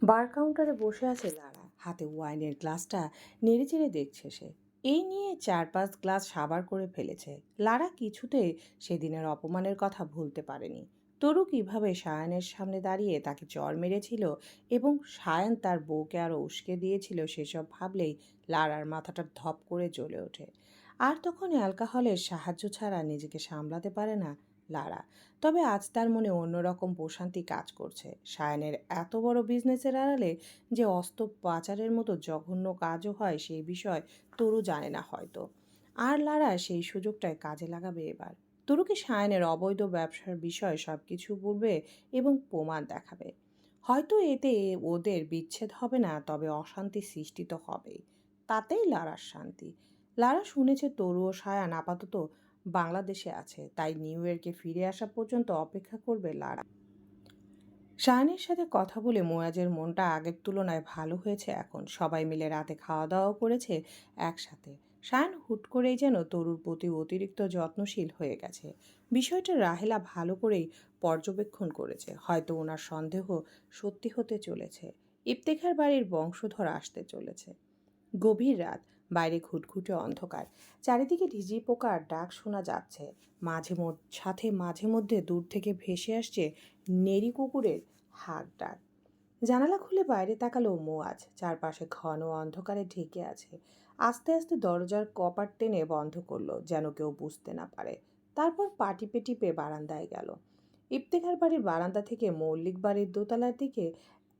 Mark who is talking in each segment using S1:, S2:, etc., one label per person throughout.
S1: বার কাউন্টারে বসে আছে লারা, হাতে ওয়াইনের গ্লাসটা নেড়েচেড়ে দেখছে সে। এই নিয়ে 4-5 গ্লাস সাবার করে ফেলেছে। লারা কিছুতেই সেদিনের অপমানের কথা ভুলতে পারেনি। তরু কিভাবে সায়ানের সামনে দাঁড়িয়ে তাকে চড় মেরেছিল এবং সায়ান তার বউকে আরো উস্কে দিয়েছিল সেসব ভাবলেই লারার মাথাটা ধপ করে জ্বলে ওঠে। আর তখন অ্যালকোহলের সাহায্য ছাড়া নিজেকে সামলাতে পারে না লারা। তবে আজ তার মনে অন্যরকম প্রশান্তি কাজ করছে। সায়ানের এত বড় বিজনেসের আড়ালে যে অস্ত্র পাচারের মতো জঘন্য কাজও হয় সেই বিষয় তরু জানে না হয়তো। আর লারা সেই সুযোগটায় কাজে লাগাবে এবার। তরুকে সায়ানের অবৈধ ব্যবসার বিষয় সব কিছু বলবে এবং প্রমাণ দেখাবে। হয়তো এতে ওদের বিচ্ছেদ হবে না, তবে অশান্তি সৃষ্টি তো হবেই। তাতেই লারার শান্তি। লারা শুনেছে তরু ও সায়ান আপাতত বাংলাদেশে আছে, তাই নিউ ইয়র্কে ফিরে আসা পর্যন্ত অপেক্ষা করবে লারা। শায়ানের সাথে কথা বলে মুয়াজের মনটা আগের তুলনায় ভালো হয়েছে এখন। সবাই মিলে রাতে খাওয়া দাওয়াও করেছে একসাথে। শায়ান হুট করেই যেন তরুর প্রতি অতিরিক্ত যত্নশীল হয়ে গেছে। বিষয়টা রাহেলা ভালো করেই পর্যবেক্ষণ করেছে। হয়তো ওনার সন্দেহ সত্যি হতে চলেছে। ইফতেখার বাড়ির বংশধর আসতে চলেছে। গভীর রাত, বাইরে ঘুটঘুটে অন্ধকার, চারিদিকে ঝিঁঝি পোকার ডাক শোনা যাচ্ছে। মাঝে মধ্যে দূর থেকে ভেসে আসছে নেড়ি কুকুরের হাঁক ডাক। জানালা খুলে বাইরে তাকালো মুয়াজ। চারপাশে ঘন অন্ধকারে ঢেকে আছে। আস্তে আস্তে দরজার কপাট টেনে বন্ধ করলো, যেন কেউ বুঝতে না পারে। তারপর পা টিপে টিপে বারান্দায় গেল। ইফতেখার বাড়ির বারান্দা থেকে মল্লিক বাড়ির দোতলার দিকে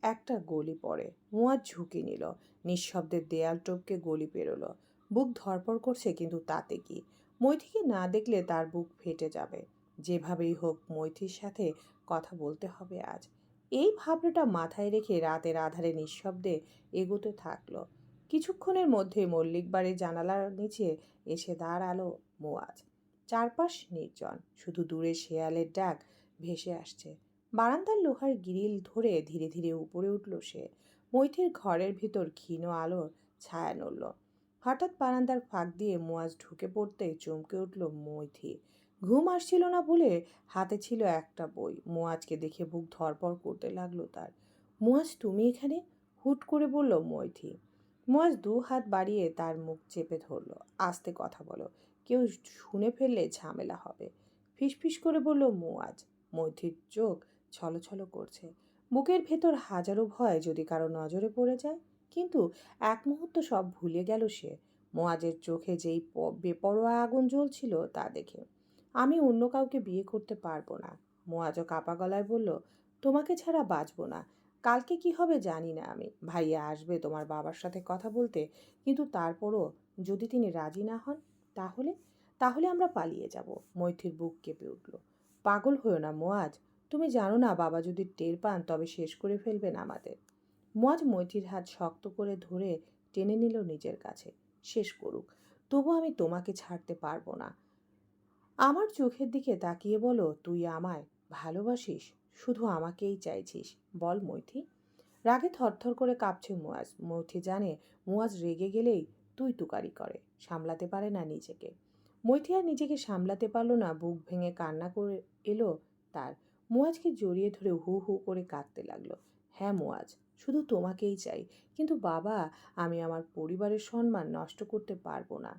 S1: একটা গলি পড়ে। মুয়াজ ঝুঁকি নিল। নিঃশব্দে দেয়াল টপকে গলি পেরোলো। বুক ধড়ফড় করছে, কিন্তু তাতে কি? মৈথিকে না দেখলে তার বুক ফেটে যাবে। যেভাবেই হোক মৈথির সাথে কথা বলতে হবে আজ। এই ভাবনাটা মাথায় রেখে রাতের আধারে নিঃশব্দে এগোতে থাকলো। কিছুক্ষণের মধ্যে মল্লিক বাড়ির জানালার নিচে এসে দাঁড়ালো মুয়াজ। চারপাশ নির্জন, শুধু দূরে শেয়ালের ডাক ভেসে আসছে। বারান্দার লোহার গ্রিল ধরে ধীরে ধীরে উপরে উঠল সে। মৈথির ঘরের ভিতর ক্ষীণ আলোর ছায়া নড়ল। হঠাৎ বারান্দার ফাঁক দিয়ে মুয়াজ ঢুকে পড়তে চমকে উঠল মৈথি। ঘুম আসছিল না বলে হাতে ছিল একটা বই। মুয়াজকে দেখে বুক ধড়ফড় করতে লাগলো তার। মুয়াজ, তুমি এখানে? হুট করে বলল মৈথি। মুয়াজ 2 হাত বাড়িয়ে তার মুখ চেপে ধরল। আস্তে কথা বলো, কেউ শুনে ফেললে ঝামেলা হবে। ফিসফিস করে বলল মুয়াজ। মৈথির চোখ ছলছল করছে। বুকের ভেতর হাজারো ভয়, যদি কারো নজরে পড়ে যায়। কিন্তু এক মুহূর্ত সব ভুলে গেল সে। মুয়াজের চোখে যেই বেপরোয়া আগুন জ্বলছিল তা দেখে। আমি অন্য কাউকে বিয়ে করতে পারবো না। মুয়াজও কাপা গলায় বলল, তোমাকে ছাড়া বাঁচবো না। কালকে কি হবে জানি না আমি। ভাইয়া আসবে তোমার বাবার সাথে কথা বলতে, কিন্তু তারপরও যদি তিনি রাজি না হন, তাহলে তাহলে আমরা পালিয়ে যাব। মৈথির বুক কেঁপে উঠল। পাগল হয়েও না মুয়াজ। তুমি জানো না বাবা যদি টের পান তবে শেষ করে ফেলবেন আমাদের। মুয়াজ মৈথির হাত শক্ত করে ধরে টেনে নিল নিজের কাছে। শেষ করুক, তবু আমি তোমাকে ছাড়তে পারবো না। আমার চোখের দিকে তাকিয়ে বলো, তুই আমায় ভালোবাসিস? শুধু আমাকেই চাইছিস? বল মৈথি। রাগে থরথর করে কাঁপছে মুয়াজ। মৈথি জানে মুয়াজ রেগে গেলেই তুই তুকারি করে, সামলাতে পারে না নিজেকে। মৈথি আর নিজেকে সামলাতে পারল না। বুক ভেঙে কান্না করে এলো তার। মুয়াজকে জড়িয়ে ধরে হু হু করে কাঁদতে লাগলো। হ্যাঁ মুয়াজ, শুধু তোমাকেই চাই। কিন্তু বাবা, আমি আমার পরিবারের সম্মান নষ্ট করতে পারবো না।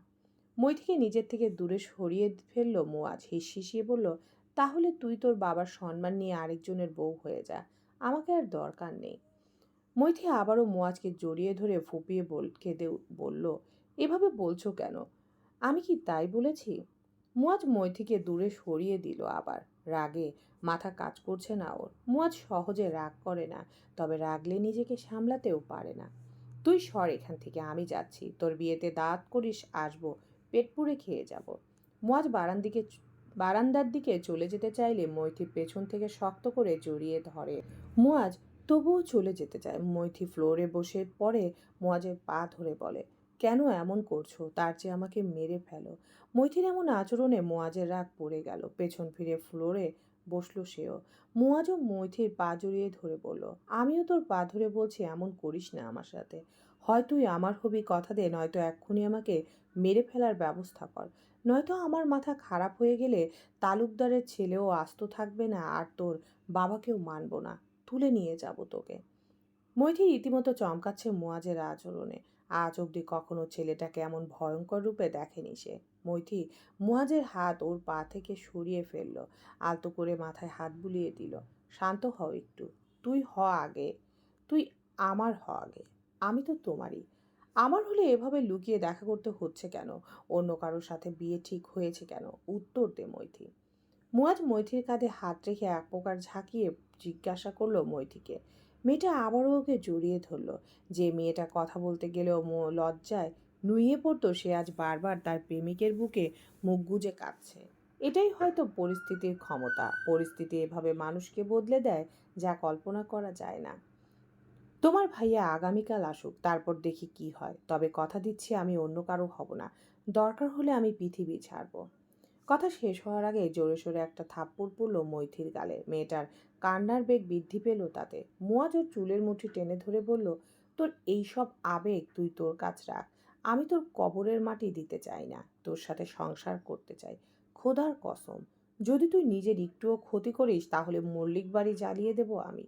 S1: মৈথিকে নিজের থেকে দূরে সরিয়ে ফেলল মুয়াজ। হিসিয়ে বলল, তাহলে তুই তোর বাবার সম্মান নিয়ে আরেকজনের বউ হয়ে যা। আমাকে আর দরকার নেই। মৈথি আবারও মুয়াজকে জড়িয়ে ধরে ফুপিয়ে কেঁদে বলল, এভাবে বলছো কেন? আমি কি তাই বলেছি? মুয়াজ মৈথিকে দূরে সরিয়ে দিল আবার। রাগে মাথা কাজ করছে না ওর। মুয়াজ সহজে রাগ করে না, তবে রাগলে নিজেকে সামলাতেও পারে না। তুই সর এখান থেকে, আমি যাচ্ছি। তোর বিয়েতে দাঁত করিস আসবো, পেট পুড়ে খেয়ে যাব। মুয়াজ বারান্দার দিকে চলে যেতে চাইলে মৈথি পেছন থেকে শক্ত করে জড়িয়ে ধরে। মুয়াজ তবুও চলে যেতে চায়। মৈথি ফ্লোরে বসে পড়ে মুয়াজের পা ধরে বলে, কেন এমন করছো? তার চেয়ে আমাকে মেরে ফেলো। মৈথির এমন আচরণে মুয়াজের রাগ পড়ে গেল। পেছন ফিরে ফ্লোরে বসলো সেও। মুয়াজও মৈথির পা জড়িয়ে ধরে বলল, আমিও তোর পা ধরে বলছি এমন করিস না আমার সাথে। হয় তুই আমার হবি কথা দে, নয়তো এক্ষুনি আমাকে মেরে ফেলার ব্যবস্থা কর। নয়তো আমার মাথা খারাপ হয়ে গেলে তালুকদারের ছেলেও আস্ত থাকবে না, আর তোর বাবাকেও মানব না, তুলে নিয়ে যাব তোকে। মৈথি রীতিমতো চমকাচ্ছে মুয়াজের আচরণে। আজ অবধি কখনো ছেলেটাকে এমন ভয়ঙ্কর রূপে দেখেনি সে। মৈথি মুয়াজের হাত ওর পা থেকে সরিয়ে ফেলল, আলতো করে মাথায় হাত বুলিয়ে দিল। শান্ত হও একটু। তুই হ আগে। তুই আমার হ আগে। আমি তো তোমারই। আমার হলে এভাবে লুকিয়ে দেখা করতে হচ্ছে কেন? অন্য কারোর সাথে বিয়ে ঠিক হয়েছে কেন? উত্তর দে মৈথি। মুয়াজ মৈথির কাঁধে হাত রেখে এক প্রকার ঝাঁকিয়ে জিজ্ঞাসা করলো মৈথিকে। মেয়েটা আবারও ওকে জড়িয়ে ধরল। যে মেয়েটা কথা বলতে গেলেও লজ্জায় নুয়ে পড়তো, সে আজ বারবার তার প্রেমিকের বুকে মুখ গুজে কাঁদছে। এটাই হয়তো পরিস্থিতির ক্ষমতা। পরিস্থিতি এভাবে মানুষকে বদলে দেয়, যা কল্পনা করা যায় না। তোমার ভাইয়া আগামীকাল আসুক, তারপর দেখি কি হয়। তবে কথা দিচ্ছি আমি অন্য কারো হব না। দরকার হলে আমি পৃথিবী ছাড়বো। কথা শেষ হওয়ার আগে জোরে সোরে একটা থাপ্পড় পড়ল মৈথির গালে। মেয়েটার কান্নার বেগ বৃদ্ধি পেল তাতে। মুয়াজ ওর চুলের মুঠি টেনে ধরে বলল, তোর এইসব আবেগ তুই তোর কাছ রাখ। আমি তোর কবরের মাটি দিতে চাই না, তোর সাথে সংসার করতে চাই। খোদার কসম, যদি তুই নিজের একটুও ক্ষতি করিস তাহলে মল্লিক বাড়ি জ্বালিয়ে দেব আমি।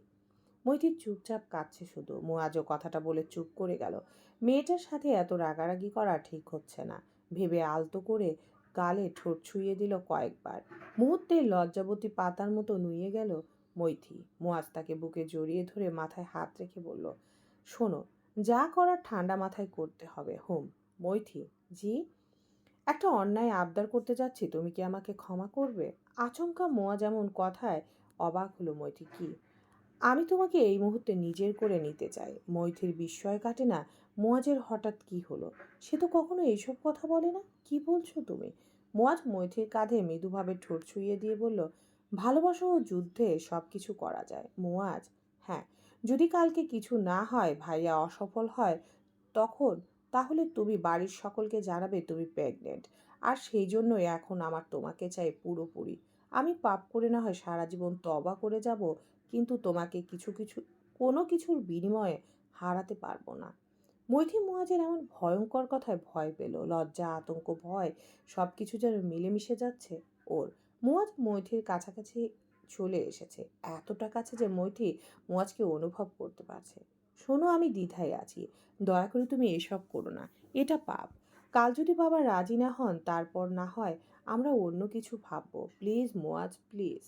S1: মৈথির চুপচাপ কাঁদছে শুধু। মুয়াজও কথাটা বলে চুপ করে গেল। মেয়েটার সাথে এত রাগারাগি করা ঠিক হচ্ছে না ভেবে আলতো করে গালে ঠোঁট ছুঁয়ে দিল কয়েকবার। মুহূর্তে লজ্জাবতী পাতার মতো নুয়ে গেল মৈথি। মুয়াজ তাকে বুকে জড়িয়ে ধরে মাথায় হাত রেখে বলল, শোনো, যা করার ঠান্ডা মাথায় করতে হবে। হোম। মৈথি জি। একটা অন্যায় আবদার করতে যাচ্ছি, তুমি কি আমাকে ক্ষমা করবে? আচমকা মুয়াজ এমন কথায় অবাক হলো মৈথি। কি? আমি তোমাকে এই মুহূর্তে নিজের করে নিতে চাই। মৈথির বিস্ময় কাটে না। মুয়াজের হঠাৎ কি হলো? সে তো কখনো এইসব কথা বলে না। কি বলছো তুমি? মুয়াজ মৈথির কাঁধে মৃদুভাবে ঠোঁট ছুঁয়ে দিয়ে বলল, ভালোবাসা ও যুদ্ধে সব কিছু করা যায় মুয়াজ। হ্যাঁ, যদি কালকে কিছু না হয়, ভাইয়া অসফল হয়, তখন তাহলে তুমি বাড়ির সকলকে জানাবে তুমি প্রেগনেন্ট। আর সেই জন্যই এখন আমার তোমাকে চাই পুরোপুরি। আমি পাপ করে না হয় সারা জীবন তবা করে যাব, কিন্তু তোমাকে কোনো কিছুর বিনিময়ে হারাতে পারবো না। মৈথি মুয়াজের এমন ভয়ঙ্কর কথায় ভয় পেল। লজ্জা, আতঙ্ক, ভয় সবকিছু যেন মিলেমিশে যাচ্ছে ওর। মুয়াজ মৈথির কাছাকাছি চলে এসেছে, এতটা কাছে যে মৈথি মুয়াজকে অনুভব করতে পারছে। শোনো, আমি দ্বিধায় আছি। দয়া করে তুমি এসব করো না। এটা পাপ। কাল যদি বাবা রাজি না হন, তারপর না হয় আমরা অন্য কিছু ভাববো। Please Muaz, please.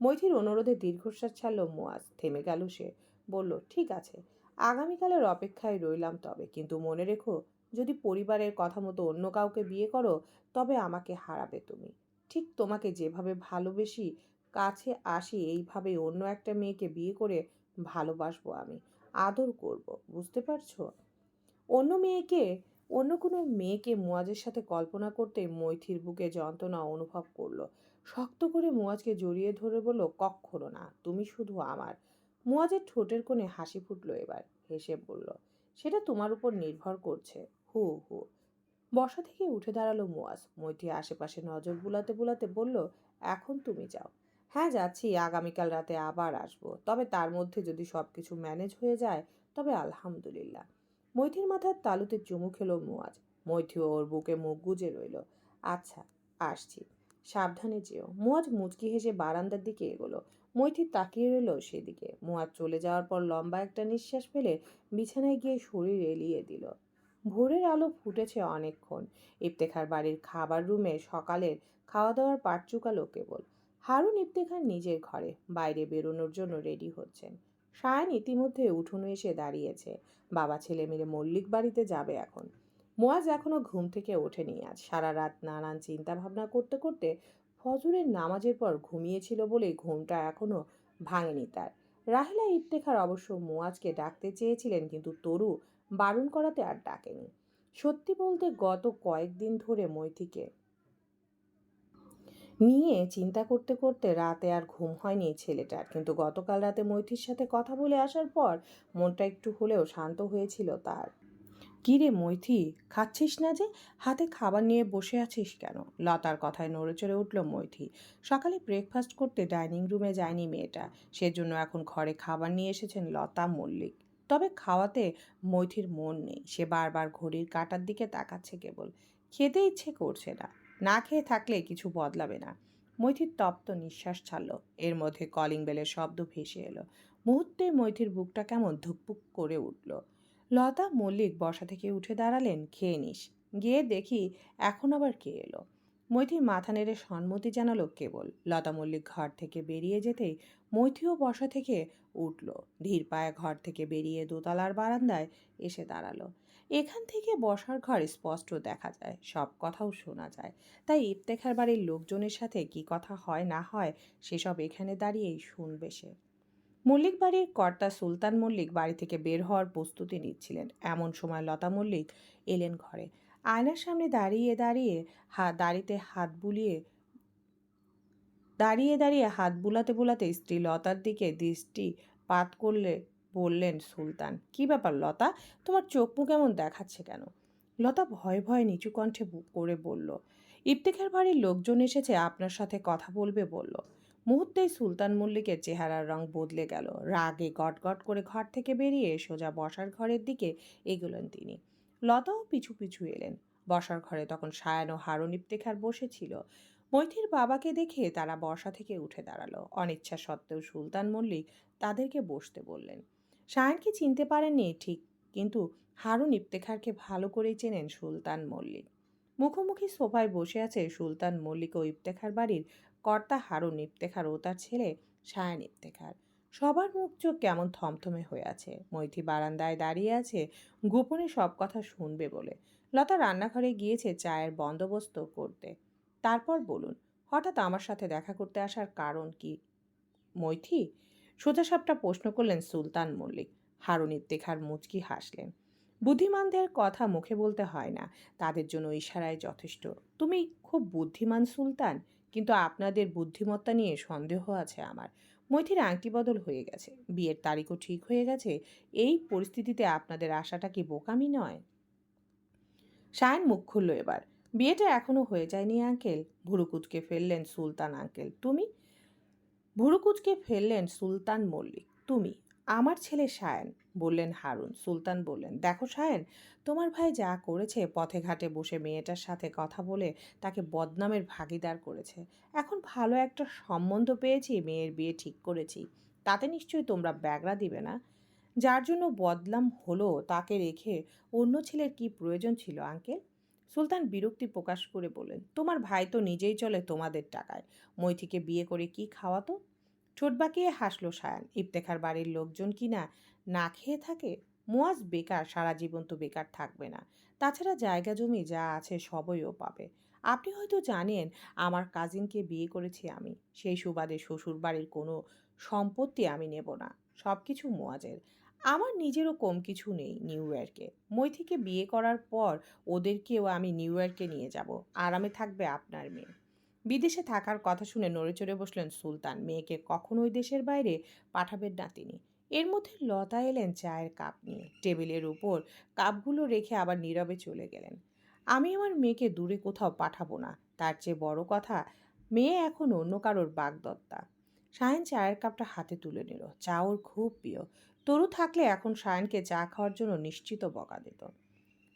S1: মৈথির অনুরোধে দীর্ঘশ্বাস ছাড়ল মুয়াজ। থেমে গেল সে। বলল, ঠিক আছে, আগামীকালের অপেক্ষায় রইলাম তবে। কিন্তু মনে রেখো, যদি পরিবারের কথা মতো অন্য কাউকে বিয়ে করো, তবে আমাকে হারাবে তুমি। ঠিক তোমাকে যেভাবে ভালোবেসি, কাছে আসি, এইভাবেই অন্য একটা মেয়েকে বিয়ে করে ভালোবাসবো আমি, আদর করব। বুঝতে পারছো? অন্য মেয়েকে অন্য কোনো মেয়েকে মুয়াজের সাথে কল্পনা করতে মৈথির বুকে যন্ত্রণা অনুভব করলো। শক্ত করে মুয়াজকে জড়িয়ে ধরে বলল, কক্ষনো না, তুমি শুধু আমার। মুয়াজের ঠোঁটের কোণে হাসি ফুটলো এবার। হেসে বলল, সেটা তোমার উপর নির্ভর করছে। হু হু। বসা থেকে উঠে দাঁড়ালো মুয়াজ। মৈথি আশেপাশে নজর বুলাতে বুলাতে বলল, এখন তুমি যাও। হ্যাঁ যাচ্ছি, আগামীকাল রাতে আবার আসবো। তবে তার মধ্যে যদি সবকিছু ম্যানেজ হয়ে যায়, তবে আলহামদুলিল্লাহ। মৈথির মাথার তালুতে চুমু খেলো মুয়াজ। মৈথিও ওর বুকে মুখ গুজে রইল। আচ্ছা, আসছি। সাবধানে যেও। মুয়াজ মুচকি হেসে বারান্দার দিকে এগোলো। মৈথি তাকিয়ে রইল সেদিকে। মুয়াজ চলে যাওয়ার পর লম্বা একটা নিঃশ্বাস ফেলে বিছানায় গিয়ে শরীর এলিয়ে দিল। ভোরের আলো ফুটেছে অনেকক্ষণ। ইফতেখার বাড়ির খাবার রুমে সকালের খাওয়া দাওয়ার পাট চুকালো কেবল। হারুন ইফতেখার নিজের ঘরে বাইরে বেরোনোর জন্য রেডি হচ্ছেন। সায়ান ইতিমধ্যে উঠোনে এসে দাঁড়িয়েছে। বাবা ছেলে মিলে মল্লিক বাড়িতে যাবে এখন। মুয়াজ এখনো ঘুম থেকে ওঠেনি আজ। সারা রাত নানান চিন্তা ভাবনা করতে করতে ফজরের নামাজের পর ঘুমিয়েছিল বলে ঘুমটা এখনো ভাঙেনি তার। রাহেলা ইফতেখার অবশ্য মুয়াজকে ডাকতে চেয়েছিলেন, কিন্তু তরু বারণ করাতে আর ডাকেনি। সত্যি বলতে গত কয়েকদিন ধরে মৈথিকে নিয়ে চিন্তা করতে করতে রাতে আর ঘুম হয়নি ছেলেটার। কিন্তু গতকাল রাতে মৈথির সাথে কথা বলে আসার পর মনটা একটু হলেও শান্ত হয়েছিল তার। কি রে মৈথি, খাচ্ছিস না যে? হাতে খাবার নিয়ে বসে আছিস কেন? লতার কথায় নড়েচড়ে উঠল মৈথি। সকালে ব্রেকফাস্ট করতে ডাইনিং রুমে যায়নি মেয়েটা, সেজন্য এখন ঘরে খাবার নিয়ে এসেছেন লতা মল্লিক। তবে খাওয়াতে মৈথির মন নেই। সে বারবার ঘড়ির কাঁটার দিকে তাকাচ্ছে কেবল। খেতে ইচ্ছে করছে না। না খেয়ে থাকলে কিছু বদলাবে না। মৈথির তপ্ত নিঃশ্বাস ছাড়ল। এর মধ্যে কলিং বেলের শব্দ ভেসে এলো। মুহূর্তে মৈথির বুকটা কেমন ধুকপুক করে উঠল। লতা মল্লিক বসা থেকে উঠে দাঁড়ালেন, খেয়ে নিস। গিয়ে দেখি এখন আবার কে এলো। মৈথি মাথা নেড়ে সম্মতি জানালো কেবল। লতা মল্লিক ঘর থেকে বেরিয়ে যেতেই মৈথিও বসা থেকে উঠল। ধীর পায়ে ঘর থেকে বেরিয়ে দোতলার বারান্দায় এসে দাঁড়ালো। এখান থেকে বসার ঘর স্পষ্ট দেখা যায়, সব কথাও শোনা যায়। তাই ইফতেখার বাড়ির লোকজনের সাথে কি কথা হয় না হয় সেসব এখানে দাঁড়িয়েই শুনবে সে। মল্লিক বাড়ির কর্তা সুলতান মল্লিক বাড়ি থেকে বের হওয়ার প্রস্তুতি নিচ্ছিলেন। এমন সময় লতা মল্লিক এলেন ঘরে। আয়নার সামনে দাড়িতে হাত বুলিয়ে দাঁড়িয়ে হাত বুলাতে বুলাতে স্ত্রী লতার দিকে দৃষ্টিপাত করলে বললেন সুলতান, কি ব্যাপার লতা, তোমার চোখ মুখ এমন দেখাচ্ছে কেন? লতা ভয়ে ভয়ে নিচু কণ্ঠে করে বলল, ইফতেখার বাড়ির লোকজন এসেছে, আপনার সাথে কথা বলবে বলল। মুহূর্তেই সুলতান মল্লিকের চেহারার রং বদলে গেল। রাগে গটগট করে ঘর থেকে বেরিয়ে সোজা বসার ঘরের দিকে এগোলেন তিনি। লতাও পিছু পিছু এলেন। বসার ঘরে তখন সায়ান ও হারুন ইফতেখার বসেছিল। মৈথির বাবাকে দেখে তারা বসা থেকে উঠে দাঁড়ালো। অনিচ্ছা সত্ত্বেও সুলতান মল্লিক তাদেরকে বসতে বললেন। সায়ানকে চিনতে পারেননি ঠিক, কিন্তু হারুন ইফতেখারকে ভালো করেই চেনেন সুলতান মল্লিক। মুখোমুখি সোফায় বসে আছে সুলতান মল্লিক ও ইফতেখার বাড়ির কর্তা হারুন ইফতেখার ও তার ছেলে সায়ান ইফতেখার। সবার মুখ চোখ কেমন থমথমে হয়ে আছে। মৈথি বারান্দায় দাঁড়িয়ে আছে গোপনে সব কথা শুনবে বলে। লতা রান্নাঘরে গিয়েছে চায়ের বন্দোবস্ত করতে। তারপর বলুন, হঠাৎ আমার সাথে দেখা করতে আসার কারণ কি মৈথি? সোজাসাপটা প্রশ্ন করলেন সুলতান মল্লিক। হারুন ইফতেখার মুচকি হাসলেন। বুদ্ধিমানদের কথা মুখে বলতে হয় না, তাদের জন্য ইশারায় যথেষ্ট। তুমি খুব বুদ্ধিমান সুলতান, কিন্তু আপনাদের বুদ্ধিমত্তা নিয়ে সন্দেহ আছে আমার। মৈথির আংটি বদল হয়ে গেছে, বিয়ের তারিখও ঠিক হয়ে গেছে। এই পরিস্থিতিতে আপনাদের আশাটা কি বোকামি নয়? সায়ন মুখ খুলল এবার। বিয়েটা এখনো হয়ে যায়নি আঙ্কেল। ভুরু কুঁচকে ফেললেন সুলতান আঙ্কেল। তুমি? ভুরু কুঁচকে ফেললেন সুলতান মল্লিক। তুমি? আমার ছেলে সায়ন, বললেন হারুন। সুলতান বললেন, দেখো সায়ন, তোমার ভাই যা করেছে, পথে ঘাটে বসে মেয়েটার সাথে কথা বলে তাকে বদনামের ভাগিদার করেছে। এখন ভালো একটা সম্বন্ধ পেয়েছি, মেয়ের বিয়ে ঠিক করেছি, তাতে নিশ্চয়ই তোমরা ব্যাগরা দিবে না। যার জন্য বদনাম হলো তাকে রেখে অন্য ছেলের কি প্রয়োজন ছিল আঙ্কেল? সুলতান বিরক্তি প্রকাশ করে বললেন, তোমার ভাই তো নিজেই চলে তোমাদের টাকায়। মৈথিকে বিয়ে করে কি খাওয়াতো? ঠোঁট বাঁকিয়ে হাসলো সায়ান। ইফতেখার বাড়ির লোকজন কি না না খেয়ে থাকে? মুয়াজ বেকার, সারা জীবন তো বেকার থাকবে না। তাছাড়া জায়গা জমি যা আছে সবই ও পাবে। আপনি হয়তো জানেন আমার কাজিনকে বিয়ে করেছি আমি। সেই সুবাদে শ্বশুর বাড়ির কোনো সম্পত্তি আমি নেব না, সব কিছু মুয়াজের। আমার নিজেরও কম কিছু নেই নিউ ইয়র্কে। মৈথিকে বিয়ে করার পর ওদেরকেও আমি নিউ ইয়র্কে নিয়ে যাব। আরামে থাকবে আপনার মেয়ে। বিদেশে থাকার কথা শুনে নড়েচড়ে বসলেন সুলতান। মেয়েকে কখনোই দেশের বাইরে পাঠাবেন না তিনি। এর মধ্যে লতা এলেন চায়ের কাপ নিয়ে। টেবিলের উপর কাপগুলো রেখে আবার নীরবে চলে গেলেন। আমি আমার মেয়েকে দূরে কোথাও পাঠাবো না, তার চেয়ে বড় কথা, মেয়ে এখন অন্য কারোর বাগদত্তা। সায়ন চায়ের কাপটা হাতে তুলে নিল। চা ওর খুব প্রিয়। তরু থাকলে এখন সায়নকে চা খাওয়ার জন্য নিশ্চিত বকা দিত।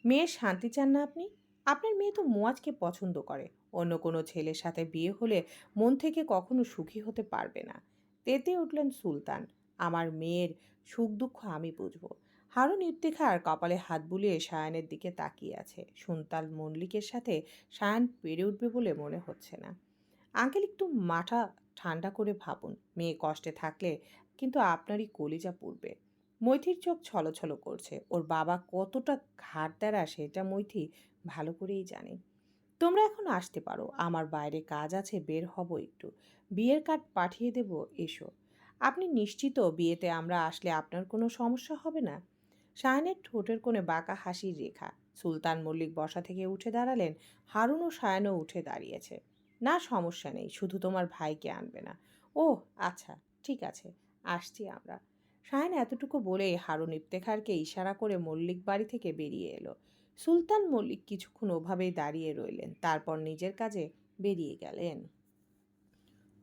S1: মেয়ের শান্তি চান না আপনি? আপনার মেয়ে তো মুয়াজকে পছন্দ করে। অন্য কোনো ছেলের সাথে বিয়ে হলে মন থেকে কখনো সুখী হতে পারবে না। তেতে উঠলেন সুলতান। আমার মেয়ের সুখ দুঃখ আমি বুঝবো। হারুন ইফতেখার কপালে হাত বুলিয়ে সায়ানের দিকে তাকিয়ে আছে। সুলতান মল্লিকের সাথে সায়ান পেরে উঠবে বলে মনে হচ্ছে না। আঙ্কেল, একটু মাথা ঠান্ডা করে ভাবুন। মেয়ে কষ্টে থাকলে কিন্তু আপনারই কলিজা পুড়বে। মৈথির চোখ ছলছল করছে। ওর বাবা কতটা ঘাড়ত্যাড়া সেটা মৈথি ভালো করেই জানে। তোমরা এখন আসতে পারো, আমার বাইরে কাজ আছে, বের হব একটু। বিয়ের কার্ড পাঠিয়ে দেব, এসো। আপনি নিশ্চিত বিয়েতে আমরা আসলে আপনার কোনো সমস্যা হবে না? সায়নের ঠোঁটের কোণে বাঁকা হাসির রেখা। সুলতান মল্লিক বসা থেকে উঠে দাঁড়ালেন। হারুন ও সায়নও উঠে দাঁড়িয়েছে। না, সমস্যা নেই, শুধু তোমার ভাইকে আনবে না। ওহ আচ্ছা, ঠিক আছে, আসছি আমরা। সায়ন এতটুকু বলেই হারুন ইফতেখারকে ইশারা করে মল্লিক বাড়ি থেকে বেরিয়ে এলো। সুলতান মল্লিক কিছুক্ষণ ওভাবেই দাঁড়িয়ে রইলেন, তারপর নিজের কাজে বেরিয়ে গেলেন।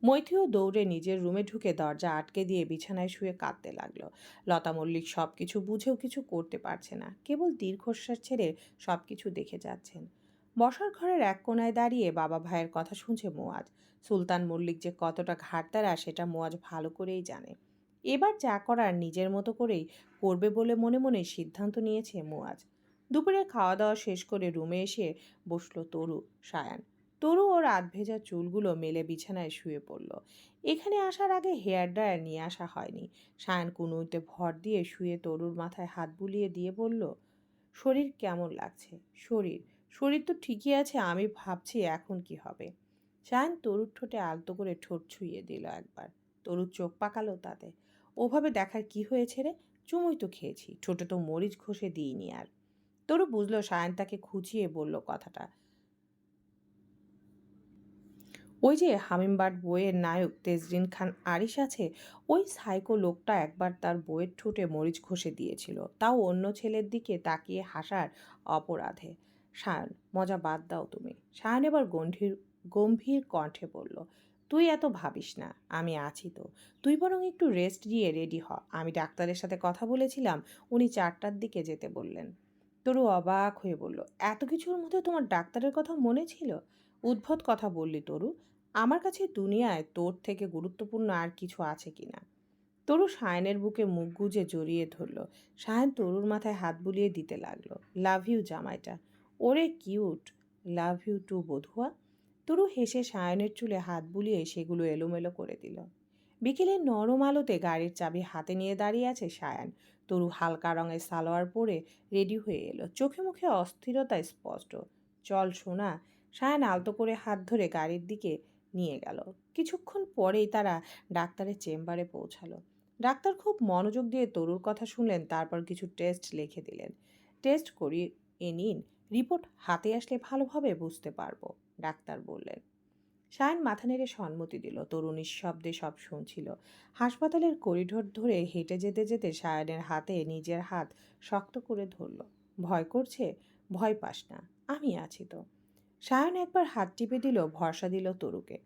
S1: মৈথিও দৌড়ে নিজের রুমে ঢুকে দরজা আটকে দিয়ে বিছানায় শুয়ে কাঁদতে লাগলো। লতা মল্লিক সব কিছু বুঝেও কিছু করতে পারছে না, কেবল দীর্ঘশ্বাস ছেড়ে সব কিছু দেখে যাচ্ছেন। বসার ঘরের এক কোনায় দাঁড়িয়ে বাবা ভাইয়ের কথা শুনছে মুয়াজ। সুলতান মল্লিক যে কতটা ঘাড়তারা সেটা মুয়াজ ভালো করেই জানে। এবার যা করার নিজের মতো করেই করবে বলে মনে মনে সিদ্ধান্ত নিয়েছে মুয়াজ। দুপুরে খাওয়া দাওয়া শেষ করে রুমে এসে বসলো তরু, সায়ান। তরু ওর রাত ভেজা চুলগুলো মেলে বিছানায় শুয়ে পড়ল। এখানে আসার আগে হেয়ার ড্রায়ার নিয়ে আসা হয়নি। সায়ান কুনুইতে ভর দিয়ে শুয়ে তরুর মাথায় হাত বুলিয়ে দিয়ে বলল, শরীর কেমন লাগছে? শরীর শরীর তো ঠিকই আছে, আমি ভাবছি এখন কি হবে। সায়ান তরুর ঠোঁটে আলতো করে ঠোঁট ছুঁয়ে দিল একবার। তরুর চোখ পাকালো তাতে। ওভাবে দেখার কি হয়েছে রে? চুমুই তো খেয়েছি, ঠোঁটে তো মরিচ ঘষে দিইনি আর। তরু বুঝলো সায়ান তাকে খুঁচিয়ে বলল কথাটা। ওই যে হামিমবার্ড বইয়ের নায়ক তেজরিন খান আরিশ আছে, ওই সাইকো লোকটা একবার তার বইয়ের ঠোঁটে মরিচ ঘষে দিয়েছিল, তাও অন্য ছেলের দিকে তাকিয়ে হাসার অপরাধে। সায়ন, মজা বাদ দাও তুমি। সায়ন এবার গম্ভীর কণ্ঠে বলল, তুই এত ভাবিস না, আমি আছি তো। তুই বরং একটু রেস্ট দিয়ে রেডি হ। আমি ডাক্তারের সাথে কথা বলেছিলাম, উনি 4টার দিকে যেতে বললেন। তরু অবাক হয়ে বলল, এত কিছুর মধ্যে তোমার ডাক্তারের কথা মনে ছিল? উদ্ভট কথা বললি তরু। আমার কাছে দুনিয়ায় তোর থেকে গুরুত্বপূর্ণ আর কিছু আছে কিনা। তরু সায়নের বুকে মুখ গুজে জড়িয়ে ধরল। সায়ন তরুর মাথায় হাত বুলিয়ে দিতে লাগলো। লাভ ইউ জামাইটা। ওরে কিউট। লাভ ইউ টু বধুয়া। তরু হেসে সায়নের চুলে হাত বুলিয়ে সেগুলো এলোমেলো করে দিল। বিকেলের নরম আলোতে গাড়ির চাবি হাতে নিয়ে দাঁড়িয়ে আছে সায়ান। তরু হালকা রঙের সালোয়ার পরে রেডি হয়ে এলো, চোখে মুখে অস্থিরতা স্পষ্ট। চল সোনা। সায়ান আলতো করে হাত ধরে গাড়ির দিকে নিয়ে গেল। কিছুক্ষণ পরেই তারা ডাক্তারের চেম্বারে পৌঁছালো। ডাক্তার খুব মনোযোগ দিয়ে তরুর কথা শুনলেন, তারপর কিছু টেস্ট লিখে দিলেন। টেস্ট করিয়ে নিন, রিপোর্ট হাতে আসলে ভালোভাবে বুঝতে পারবো, ডাক্তার বললেন। সায়ন মাথা নেড়ে সম্মতি দিল। তরু নিঃশব্দে সব শুনছিল। হাসপাতালের করিডোর ধরে হেঁটে যেতে যেতে সায়নের হাতে নিজের হাত শক্ত করে ধরল। ভয় করছে? ভয় পাস না, আমি আছি তো। সায়ন একবার হাত টিপে দিল, ভরসা দিল তরুকে।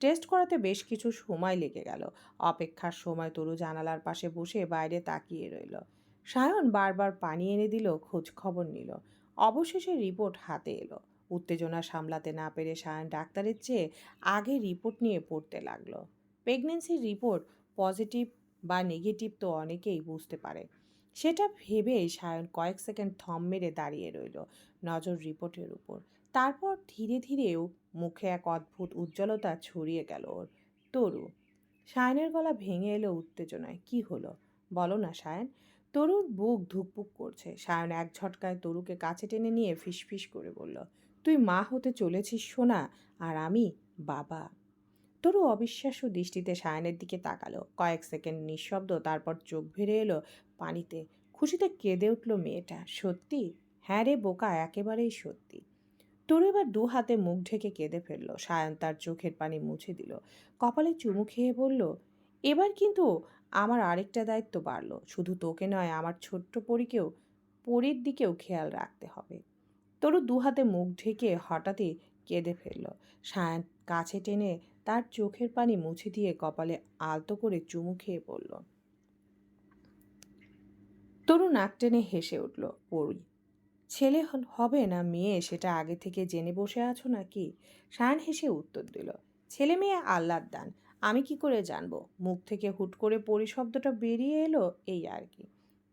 S1: টেস্ট করাতে বেশ কিছু সময় লেগে গেল। অপেক্ষার সময় তরু জানালার পাশে বসে বাইরে তাকিয়ে রইল। সায়ন বারবার পানি এনে দিল, খোঁজ খবর নিল। অবশেষে রিপোর্ট হাতে এলো। উত্তেজনা সামলাতে না পেরে সায়ন ডাক্তারের চেয়ে আগে রিপোর্ট নিয়ে পড়তে লাগলো। প্রেগনেন্সির রিপোর্ট পজিটিভ বা নেগেটিভ তো অনেকেই বুঝতে পারে। সেটা ভেবেই সায়ন কয়েক সেকেন্ড থম মেরে দাঁড়িয়ে রইল, নজর রিপোর্টের উপর। তারপর ধীরে ধীরেও মুখে এক অদ্ভুত উজ্জ্বলতা ছড়িয়ে গেল ওর। তরু। সায়নের গলা ভেঙে এলো উত্তেজনায়। কি হলো? বলো না সায়ন। তরুর বুক ধুকপুক করছে। সায়ন এক ঝটকায় তরুকে কাছে টেনে নিয়ে ফিসফিস করে বলল, তুই মা হতে চলেছিস সোনা, আর আমি বাবা। তরু অবিশ্বাস্য দৃষ্টিতে সায়নের দিকে তাকালো। কয়েক সেকেন্ড নিঃশব্দ, তারপর চোখ ভেড়ে এলো পানিতে। খুশিতে কেঁদে উঠল মেয়েটা। সত্যি? হ্যাঁ রে বোকা, একেবারেই সত্যি। তরু এবার দু হাতে মুখ ঢেকে কেঁদে ফেলল। সায়ন তার চোখের পানি মুছে দিল। কপালে চুমু খেয়ে বলল, এবার কিন্তু আমার আরেকটা দায়িত্ব বাড়ল। শুধু তোকে নয়, আমার ছোট্ট পরীর দিকেও খেয়াল রাখতে হবে। তরু দু হাতে মুখ ঢেকে হঠাৎই কেঁদে ফেলল। সায়ন কাছে টেনে তার চোখের পানি মুছে দিয়ে কপালে আলতো করে চুমু খেয়ে বলল। তরু নাক টেনে হেসে উঠল। পড়ি ছেলে হবে না মেয়ে সেটা আগে থেকে জেনে বসে আছো নাকি? সায়ন হেসে উত্তর দিল, ছেলে মেয়ে আল্লাহর দান, আমি কি করে জানবো? মুখ থেকে হুট করে পরি শব্দটা বেরিয়ে এলো, এই আর কি।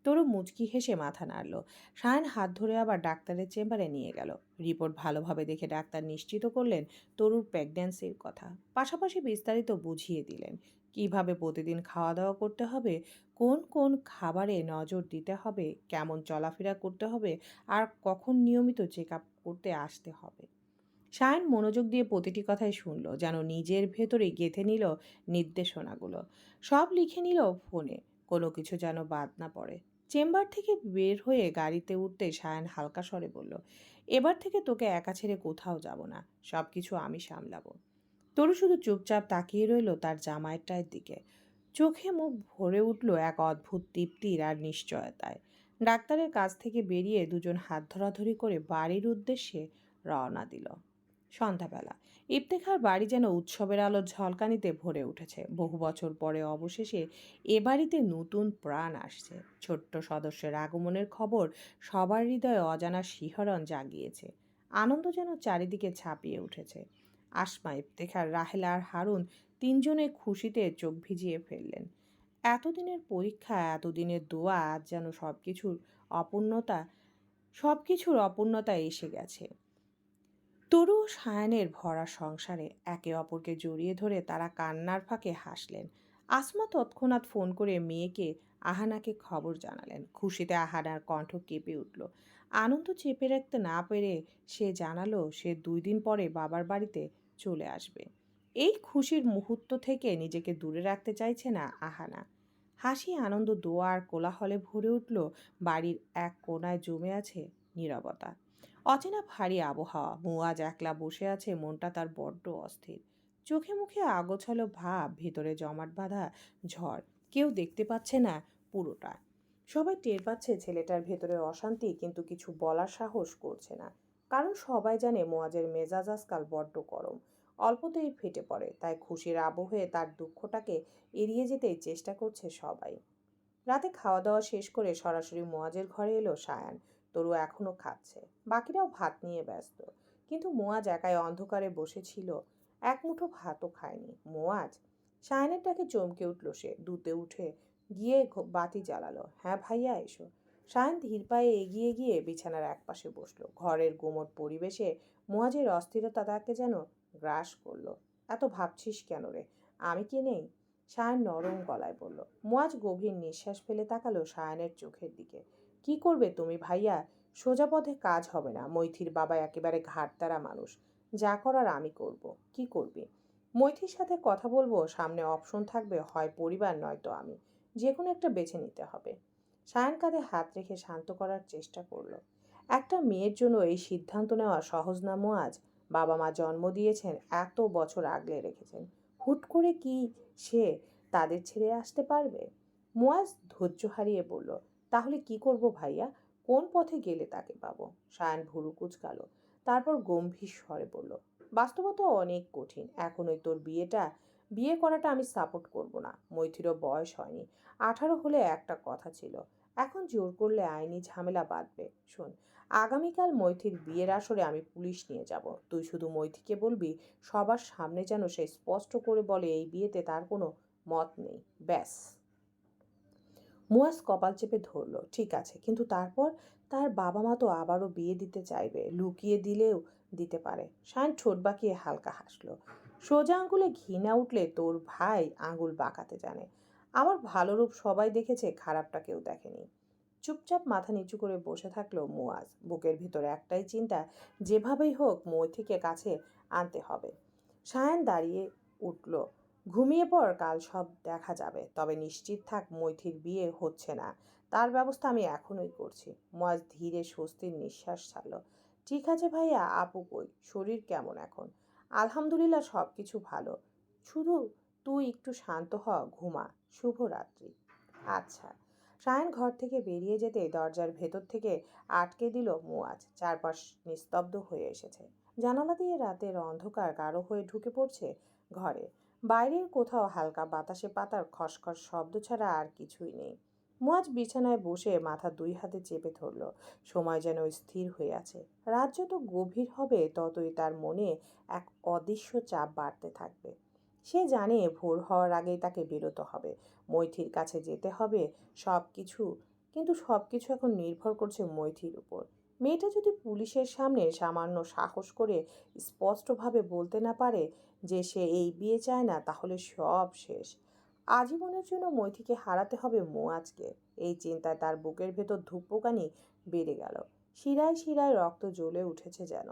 S1: তরু মুচকি হেসে মাথা নাড়ল। সায়ন হাত ধরে আবার ডাক্তারের চেম্বারে নিয়ে গেল। রিপোর্ট ভালোভাবে দেখে ডাক্তার নিশ্চিত করলেন তরুর প্রেগন্যান্সির কথা। পাশাপাশি বিস্তারিত বুঝিয়ে দিলেন কিভাবে প্রতিদিন খাওয়া দাওয়া করতে হবে, কোন কোন খাবারে নজর দিতে হবে, কেমন চলাফেরা করতে হবে, আর কখন নিয়মিত চেক আপ করতে আসতে হবে। সায়ন মনোযোগ দিয়ে প্রতিটি কথাই শুনল, যেন নিজের ভেতরে গেঁথে নিল নির্দেশনাগুলো। সব লিখে নিল ফোনে, কোনো কিছু যেন বাদ না পড়ে। চেম্বার থেকে বের হয়ে গাড়িতে উঠতে সায়ন হালকা স্বরে বলল, এবার থেকে তোকে একা ছেড়ে কোথাও যাব না, সব কিছু আমি সামলাবো। তরু শুধু চুপচাপ তাকিয়ে রইল তার জামাইটার দিকে। চোখে মুখ ভরে উঠল এক অদ্ভুত তৃপ্তির আর নিশ্চয়তায়। ডাক্তারের কাছ থেকে বেরিয়ে দুজন হাত ধরাধরি করে বাড়ির উদ্দেশ্যে রওনা দিল। সন্ধ্যাবেলা ইফতেখার বাড়ি যেন উৎসবের আলোর ঝলকানিতে ভরে উঠেছে। বহু বছর পরে অবশেষে এ বাড়িতে নতুন প্রাণ আসছে। ছোট্ট সদস্যের আগমনের খবর সবার হৃদয়ে অজানা শিহরণ জাগিয়েছে। আনন্দ যেন চারিদিকে ছাপিয়ে উঠেছে। আসমা, ইফতেখার, রাহেলা আর হারুন তিনজনে খুশিতে চোখ ভিজিয়ে ফেললেন। এতদিনের পরীক্ষা, এতদিনের দোয়া আজ যেন অপূর্ণতা সবকিছুর অপূর্ণতা এসে গেছে। তরু ও সায়ানের ভরা সংসারে একে অপরকে জড়িয়ে ধরে তারা কান্নার ফাঁকে হাসলেন। আসমা তৎক্ষণাৎ ফোন করে মেয়েকে আহানাকে খবর জানালেন। খুশিতে আহানার কণ্ঠ কেঁপে উঠল। আনন্দ চেপে রাখতে না পেরে সে জানালো সে 2 দিন পরে বাবার বাড়িতে চলে আসবে। এই খুশির মুহূর্ত থেকে নিজেকে দূরে রাখতে চাইছে না আহানা। হাসি, আনন্দ, দোয়া আর কোলাহলে ভরে উঠল বাড়ির এক কোণায়। জমে আছে নীরবতা, অচেনা ভারী আবহাওয়া। মুয়াজ একলা বসে আছে, মনটা তার বড্ড অস্থির। চোখে মুখে আগোছালো ভাব, ভেতরে জমাট বাঁধা ঝড়। কেউ দেখতে পাচ্ছে না পুরোটা। সবাই টের পাচ্ছে ছেলেটার ভেতরে অশান্তি, কিন্তু কিছু বলার সাহস করছে না। কারণ সবাই জানে মুয়াজের মেজাজ আজকাল বড্ড গরম, অল্পতেই ফেটে পড়ে। তাই খুশির আবহে তার দুঃখটাকে এড়িয়ে যেতেই চেষ্টা করছে সবাই। রাতে খাওয়া দাওয়া শেষ করে সরাসরি মুয়াজের ঘরে এলো সায়ান। তরু এখনো খাচ্ছে, বাকিরাও ভাত নিয়ে ব্যস্ত। কিন্তু মুয়াজ একাই অন্ধকারে বসেছিল, এক মুঠো ভাতও খায়নি। মুয়াজ! সায়ানের ডাকে চমকে উঠল সে, দুতে উঠে গিয়ে বাতি জ্বালালো। হ্যাঁ ভাইয়া, এসো। সায়ান ধীর পায়ে এগিয়ে গিয়ে বিছানার একপাশে বসলো। ঘরের গুমট পরিবেশে মুয়াজের অস্থিরতা তাকে যেন গ্রাস করলো। এত ভাবছিস কেন রে? আমি কি নেই? সায়ান নরম গলায় বলল। মুয়াজ গভীর নিঃশ্বাস ফেলে তাকালো সায়ানের চোখের দিকে। কি করবে তুমি ভাইয়া? সোজা পথে কাজ হবে না। মৈথির বাবা একেবারে ঘাড়তারা মানুষ। যা করার আমি করব। কি করবি? মৈথির সাথে কথা বলবো, সামনে অপশন থাকবে, হয় পরিবার নয়তো আমি। যে কোনো একটা বেছে নিতে হবে। সায়ান কাঁধে হাত রেখে শান্ত করার চেষ্টা করলো। একটা মেয়ের জন্য এই সিদ্ধান্ত নেওয়া সহজ না মুয়াজ। বাবা মা জন্ম দিয়েছেন, এত বছর আগলে রেখেছেন। হুট করে কি সে তাদের ছেড়ে আসতে পারবে? মুয়াজ ধৈর্য হারিয়ে বলল, তাহলে কি করব ভাইয়া? কোন পথে গেলে তাকে পাবো? সায়ান ভুরু কুচকালো, তারপর গম্ভীর স্বরে বলল, বাস্তবতা অনেক কঠিন। এখন ওই তোর বিয়ে করাটা আমি সাপোর্ট করব না। মৈথিরও বয়স হয়নি। 18 হলে একটা কথা ছিল। এখন জোর করলে আইনি ঝামেলা বাঁধবে। শোন, আগামীকাল মৈথির বিয়ের আসরে আমি পুলিশ নিয়ে যাব। তুই শুধু মৈথিকে বলবি, সবার সামনে যেন সে স্পষ্ট করে বলে এই বিয়েতে তার কোনো মত নেই। ব্যাস। মুয়াজ কপাল চেপে ধরল। ঠিক আছে, কিন্তু তারপর? তার বাবা মা তো আবারও বিয়ে দিতে চাইবে, লুকিয়ে দিলেও দিতে পারে। শায়ন ঠোঁট বাঁকিয়ে হালকা হাসল। সোজা আঙ্গুলে ঘি না উঠলে তোর ভাই আঙ্গুল বাঁকাতে জানে। আমার ভালো রূপ সবাই দেখেছে, খারাপটা কেউ দেখেনি। চুপচাপ মাথা নিচু করে বসে থাকলো মুয়াজ। বুকের ভিতরে একটাই চিন্তা, যেভাবেই হোক মৈথিকে কাছে আনতে হবে। সায়ান দাঁড়িয়ে উঠল। ঘুমিয়ে পড়, কাল সব দেখা যাবে। তবে নিশ্চিত থাক মৈথির বিয়ে হচ্ছে না। তার ব্যবস্থা আমি এখনই করছি। মুয়াজ ধীরে স্বস্তির নিঃশ্বাস ছাড়ল। ঠিক আছে ভাইয়া, আপু কই? শরীর কেমন এখন? আলহামদুলিল্লাহ, সব কিছু ভালো। শুধু তুই একটু শান্ত হ, ঘুমা। শুভরাত্রি। আচ্ছা। সায়ান ঘর থেকে বেরিয়ে যেতে দরজার ভেতর থেকে আটকে দিল মুয়াজ। চারপাশ নিস্তব্ধ হয়ে এসেছে। জানালা দিয়ে রাতের অন্ধকার গাঢ় হয়ে ঢুকে পড়ছে ঘরে। বাইরের কোথাও হালকা বাতাসে পাতার খসখস শব্দ ছাড়া আর কিছুই নেই। মুয়াজ বিছানায় বসে মাথা 2 হাতে চেপে ধরল। সময় যেন স্থির হয়ে আছে। রাত যত গভীর হবে ততই তার মনে এক অদৃশ্য চাপ বাড়তে থাকবে। সে জানে ভোর হওয়ার আগেই তাকে বেরোতে হবে, মৈথির কাছে যেতে হবে। সব কিছু কিন্তু সব কিছু এখন নির্ভর করছে মৈথির উপর। মেয়েটা যদি পুলিশের সামনে সামান্য সাহস করে স্পষ্টভাবে বলতে না পারে যে সে এই বিয়ে চায় না, তাহলে সব শেষ। আজীবনের জন্য মৈথিকে হারাতে হবে মুয়াজকে। এই চিন্তায় তার বুকের ভেতর ধূপকানি বেড়ে গেল। শিরায় শিরায় রক্ত জ্বলে উঠেছে যেন।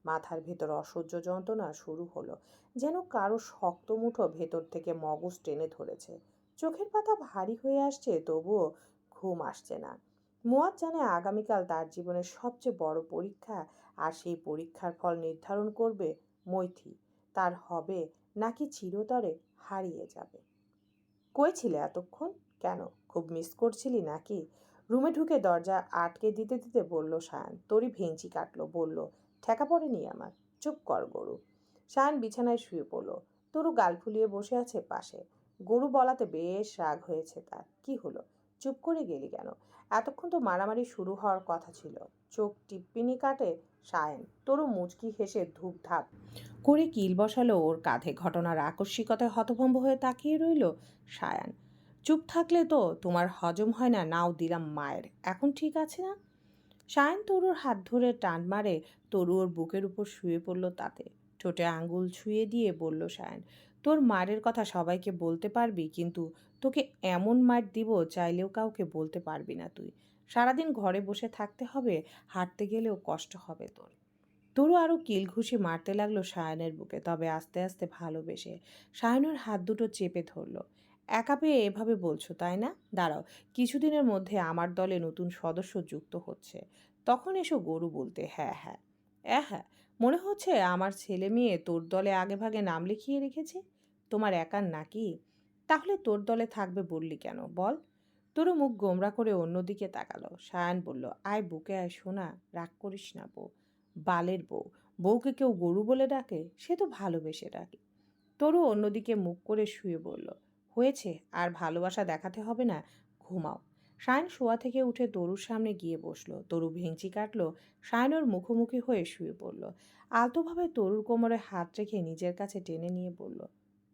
S1: মাথার ভেতর অসহ্য যন্ত্রণা শুরু হলো, যেন কারো শক্ত মুঠো ভেতর থেকে মগজ টেনে ধরেছে। চোখের পাতা ভারী হয়ে আসছে, তবুও ঘুম আসছে না। মুয়াজ জানে আগামীকাল তার জীবনের সবচেয়ে বড় পরীক্ষা, আর সেই পরীক্ষার ফল নির্ধারণ করবে মৈথি তার হবে নাকি চিরতরে হারিয়ে যাবে। কই ছিলে এতক্ষণ? কেন, খুব মিস করছিলি নাকি? রুমে ঢুকে দরজা আটকে দিতে দিতে বলল সায়ান। তরি ভেঙচি কাটলো, বলল, ঠেকা পড়েনি আমার। চুপ কর গরু। সায়ান বিছানায় শুয়ে পড়ল। তরু গাল ফুলিয়ে বসে আছে পাশে। গরু বলাতে বেশ রাগ হয়েছে তার। কি হলো? চুপ করে গেলি কেন? এতক্ষণ তো মারামারি শুরু হওয়ার কথা ছিল। চোখ টিপ্পিনি কাটে সায়ান। তরু মুচকি হেসে ধূপ ধাপ করে কিল বসালো ওর কাঁধে। ঘটনার আকস্মিকতায় হতভম্ব হয়ে তাকিয়ে রইল সায়ান। চুপ থাকলে তো তোমার হজম হয় না, নাও দিলাম মায়ের। এখন ঠিক আছে না? সায়ন তরুর হাত ধরে টান মারে। তরু ওর বুকের উপর শুয়ে পড়ল তাতে। ঠোঁটে আঙ্গুল ছুঁয়ে দিয়ে বলল সায়ন, তোর মায়ের কথা সবাইকে বলতে পারবি, কিন্তু তোকে এমন মার দিব চাইলেও কাউকে বলতে পারবি না তুই। সারাদিন ঘরে বসে থাকতে হবে, হাঁটতে গেলেও কষ্ট হবে তোর। তরু আরও কিলঘুষি মারতে লাগলো সায়নের বুকে, তবে আস্তে আস্তে ভালোবেসে। সায়নের হাত দুটো চেপে ধরল। একা পেয়ে এভাবে বলছো তাই না? দাঁড়াও, কিছুদিনের মধ্যে আমার দলে নতুন সদস্য যুক্ত হচ্ছে, তখন এসো গরু বলতে। হ্যাঁ হ্যাঁ। হ্যাঁ, মনে হচ্ছে আমার ছেলে মেয়ে তোর দলে আগে ভাগে নাম লিখিয়ে রেখেছে। তোমার একার নাকি? তাহলে তোর দলে থাকবে বললি কেন বল? তরু মুখ গোমরা করে অন্যদিকে তাকালো। সায়ান বলল, আয় বুকে আয় সোনা, রাগ করিস না বউ। বালের বউ। বউকে কেউ গরু বলে ডাকে? সে তো ভালোবেসে ডাকে। তরু অন্যদিকে মুখ করে শুয়ে বলল, হয়েছে, আর ভালোবাসা দেখাতে হবে না, ঘুমাও। সায়ন শোয়া থেকে উঠে তরুর সামনে গিয়ে বসলো। তরু ভেঙচি কাটলো। সায়ন ওর মুখোমুখি হয়ে শুয়ে পড়ল। আলতোভাবে তরুর কোমরে হাত রেখে নিজের কাছে টেনে নিয়ে বলল,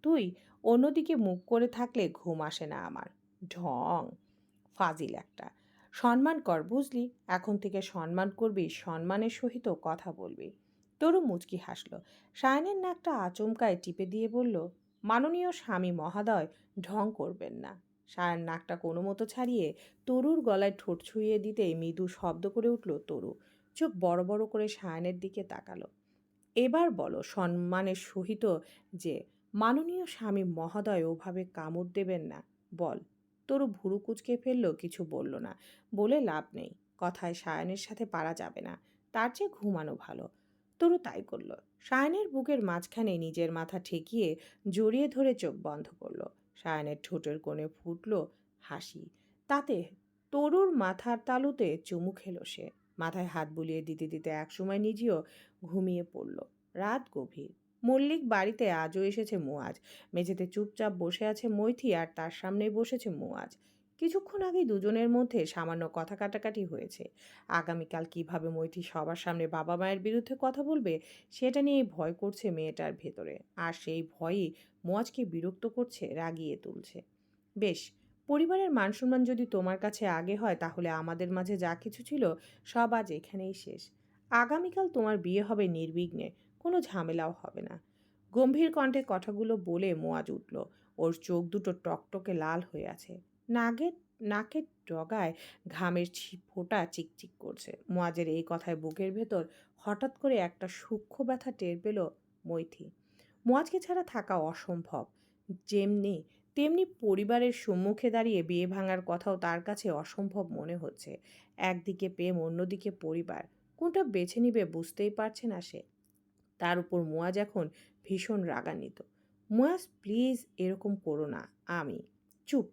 S1: তুই অন্যদিকে মুখ করে থাকলে ঘুম আসে না আমার। ঢং, ফাজিল একটা। সম্মান কর বুঝলি, এখন থেকে সম্মান করবি, সম্মানের সহিত কথা বলবি। তরু মুচকি হাসল। সায়নের নাকটা আচমকায় টিপে দিয়ে বলল, মাননীয় স্বামী মহাদয়, ঢং করবেন না। সায়ন নাকটা কোনো মতো ছাড়িয়ে তরুর গলায় ঠোঁট ছুঁয়ে দিতেই মৃদু শব্দ করে উঠল তরু। চোখ বড় বড় করে সায়নের দিকে তাকালো। এবার বলো সম্মানের সহিত যে মাননীয় স্বামী মহোদয় ওভাবে কামড় দেবেন না, বল। তরু ভুরু কুঁচকে ফেললো, কিছু বলল না। বলে লাভ নেই, কথায় সায়নের সাথে পারা যাবে না, তার চেয়ে ঘুমানো ভালো। তরু তাই করল। সায়নের বুকের মাঝখানে নিজের মাথা ঠেকিয়ে জড়িয়ে ধরে চোখ বন্ধ করলো। সায়নের ঠোঁটের কোণে ফুটল হাসি। তাতে তরুর মাথার তালুতে চুমু খেলো সে। মাথায় হাত বুলিয়ে দিতে দিতে একসময় নিজেও ঘুমিয়ে পড়ল। রাত গভীর। মল্লিক বাড়িতে আজও এসেছে মুয়াজ। মেঝেতে চুপচাপ বসে আছে মৈথি, আর তার সামনেই বসেছে মুয়াজ। কিছুক্ষণ আগেই দুজনের মধ্যে সামান্য কথা কাটাকাটি হয়েছে। আগামীকাল কিভাবে মৈথি সবার সামনে বাবা মায়ের বিরুদ্ধে কথা বলবে, সেটা নিয়ে ভয় করছে মেয়েটার ভেতরে। আর সেই ভয়ই মুয়াজকে বিরক্ত করছে, রাগিয়ে তুলছে। বেশ, পরিবারের মান সম্মান যদি তোমার কাছে আগে হয়, তাহলে আমাদের মাঝে যা কিছু ছিল সব আজ এখানেই শেষ। আগামীকাল তোমার বিয়ে হবে নির্বিঘ্নে, কোনো ঝামেলাও হবে না। গম্ভীর কণ্ঠে কথাগুলো বলে মোয়াজ উঠল। ওর চোখ দুটো টকটকে লাল হয়ে আছে। নাগের নাকের ডগায় ঘামের ফোঁটা চিকচিক করছে। মোয়াজের এই কথায় বুকের ভেতর হঠাৎ করে একটা সূক্ষ্ম ব্যথা টের পেল মৈথি। মোয়াজকে ছাড়া থাকা অসম্ভব। যেমনি তেমনি পরিবারের সম্মুখে দাঁড়িয়ে বিয়ে ভাঙার কথাও তার কাছে অসম্ভব মনে হচ্ছে। একদিকে প্রেম, অন্যদিকে পরিবার, কোনটা বেছে নিবে বুঝতেই পারছে না সে। তার উপর মুয়াজ এখন ভীষণ রাগান্বিত। মুয়াজ প্লিজ এরকম করো না। আমি চুপ।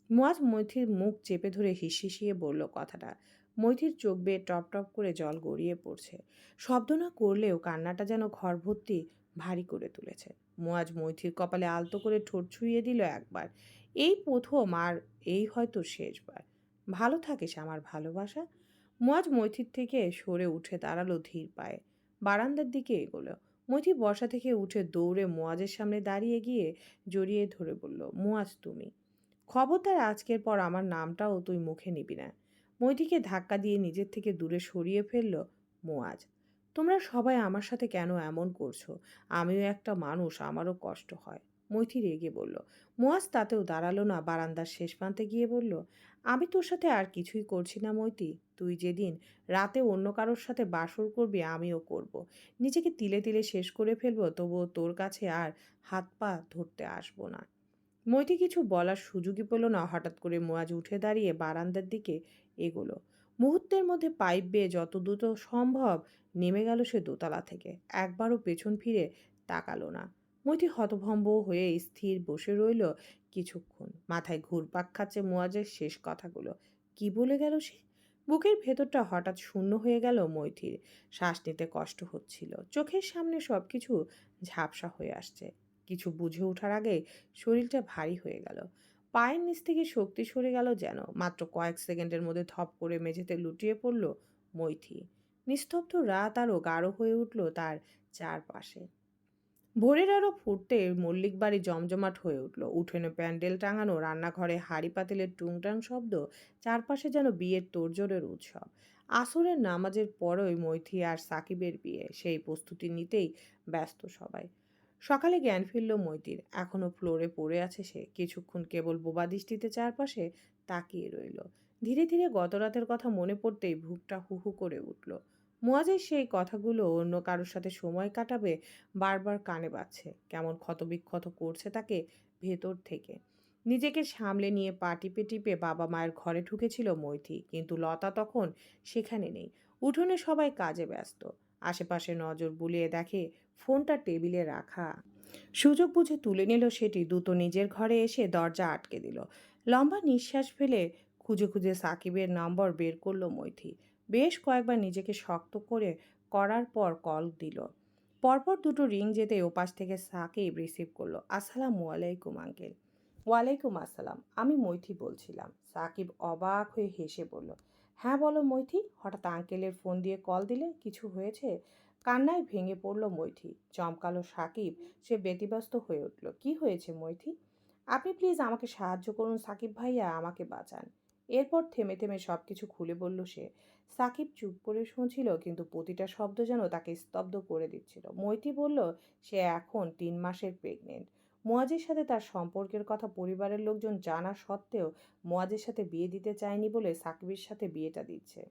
S1: মুয়াজ মৈথির মুখ চেপে ধরে হিসিয়ে বলল কথাটা। মৈথির চোখ বেয়ে টপ টপ করে জল গড়িয়ে পড়ছে। শব্দ না করলেও কান্নাটা যেন ঘর ভর্তি ভারী করে তুলেছে। মুয়াজ মৈথির কপালে আলতো করে ঠোঁট ছুঁয়ে দিল একবার। এই প্রথম, আর এই হয়তো শেষবার। ভালো থাকিস আমার ভালোবাসা। মুয়াজ মৈথির থেকে সরে উঠে দাঁড়ালো ধীর পায়ে। বারান্দার দিকে এগোলো। মৈথি বসা থেকে উঠে দৌড়ে মুয়াজের সামনে দাঁড়িয়ে গিয়ে জড়িয়ে ধরে বলল, মুয়াজ তুমি খবরদার আজকের পর আমার নামটাও তুই মুখে নিবি না। মৈথিকে ধাক্কা দিয়ে নিজের থেকে দূরে সরিয়ে ফেলল মুয়াজ। তোমরা সবাই আমার সাথে কেন এমন করছো? আমিও একটা মানুষ, আমারও কষ্ট হয়। মৈথি রেগে বলল। মুয়াজ তাতেও দাঁড়ালো না, বারান্দার শেষ প্রান্তে গিয়ে বলল, আমি তোর সাথে আর কিছুই করছি না মৈথি। তুই যেদিন রাতে অন্য কারোর সাথে বাসর করবি, আমিও করব। নিজেকে তিলে তিলে শেষ করে ফেলবো, তবুও তোর কাছে আর হাত পা ধরতে আসবো না। মৈথি কিছু বলার সুযোগই পেল না। হঠাৎ করে মুয়াজ উঠে দাঁড়িয়ে বারান্দার দিকে এগোলো। মুহূর্তের মধ্যে পাইপ বেয়ে যত দ্রুত সম্ভব নেমে গেল সে দোতলা থেকে। একবারও পেছন ফিরে তাকালো না। মৈথি হতভম্ব হয়ে স্থির বসে রইল কিছুক্ষণ। মাথায় ঘুরপাক খাচ্ছে মুয়াজের শেষ কথাগুলো। কি বলে গেল সে? বুকের ভেতরটা হঠাৎ শূন্য হয়ে গেল মৈথির। শ্বাস নিতে কষ্ট হচ্ছিল। চোখের সামনে সবকিছু ঝাপসা হয়ে আসছে। কিছু বুঝে ওঠার আগে শরীরটা ভারী হয়ে গেল। পায়ের নিচ থেকে শক্তি সরে গেল যেন। মাত্র কয়েক সেকেন্ডের মধ্যে ধপ করে মেঝেতে লুটিয়ে পড়ল মৈথি। নিস্তব্ধ রাত আরও গাঢ় হয়ে উঠল তার চারপাশে। ভোরের আলো ফুটতে মল্লিক বাড়ি জমজমাট হয়ে উঠল। উঠোনে প্যান্ডেল টাঙানো, রান্নাঘরে হাঁড়ি পাতিলের টুংটাং শব্দ, চারপাশে যেন বিয়ের তোড়জোড়ের উৎসব। আসরের নামাজের পরই মৈথি আর সাকিবের বিয়ে, সেই প্রস্তুতি নিতেই ব্যস্ত সবাই। সকালে জ্ঞান ফিরল মৈতির, এখনো ফ্লোরে পড়ে আছে সে। কিছুক্ষণ কেবল বোবা দৃষ্টিতে চারপাশে তাকিয়ে রইল। ধীরে ধীরে গত রাতের কথা মনে পড়তেই বুকটা হু হু করে উঠল। মুয়াজের সেই কথাগুলো অন্য কারোর সাথে সময় কাটাবে বারবার কানে বাজছে, কেমন ক্ষতবিক্ষত করছে তাকে ভেতর থেকে। নিজেকে সামলে নিয়ে পা টিপে টিপে বাবা মায়ের ঘরে ঢুকেছিল মৈথি, কিন্তু লতা তখন সেখানে নেই। উঠোনে সবাই কাজে ব্যস্ত। আশেপাশে নজর বুলিয়ে দেখে ফোনটা টেবিলে রাখা। সুযোগ বুঝে তুলে নিল সেটি, দ্রুত নিজের ঘরে এসে দরজা আটকে দিল। লম্বা নিঃশ্বাস ফেলে খুঁজে খুঁজে সাকিবের নম্বর বের করলো মৈথি। বেশ কয়েকবার নিজেকে শক্ত করে করার পর কল দিল। পরপর দুটো রিং যেতে ওপাশ থেকে সাকিব রিসিভ করলো। আসসালামু আলাইকুম আঙ্কেল। ওয়ালাইকুম আসসালাম, আমি মৈথি বলছিলাম। সাকিব অবাক হয়ে হেসে বলল, হ্যাঁ বলো মৈথি, হঠাৎ আঙ্কেলের ফোন দিয়ে কল দিলে, কিছু হয়েছে? কান্নায় ভেঙে পড়ল মৈথি। চমকালো সাকিব। সে ব্যতিব্যস্ত হয়ে উঠল। কি হয়েছে মৈথি? আপনি প্লিজ আমাকে সাহায্য করুন সাকিব ভাইয়া, আমাকে বাঁচান। এরপর থেমে থেমে সব কিছু খুলে বলল সে। সাকিব চুপ করে শুনছিল, কিন্তু প্রতিটা শব্দ যেন তাকে স্তব্ধ করে দিচ্ছিল। মৈথি বলল সে এখন 3 মাসের প্রেগনেন্ট। মুয়াজের সাথে তার সম্পর্কের কথা পরিবারের লোকজন জানা সত্ত্বেও মুয়াজের সাথে বিয়ে দিতে চায়নি বলে সাকিবের সাথে বিয়েটা দিচ্ছে।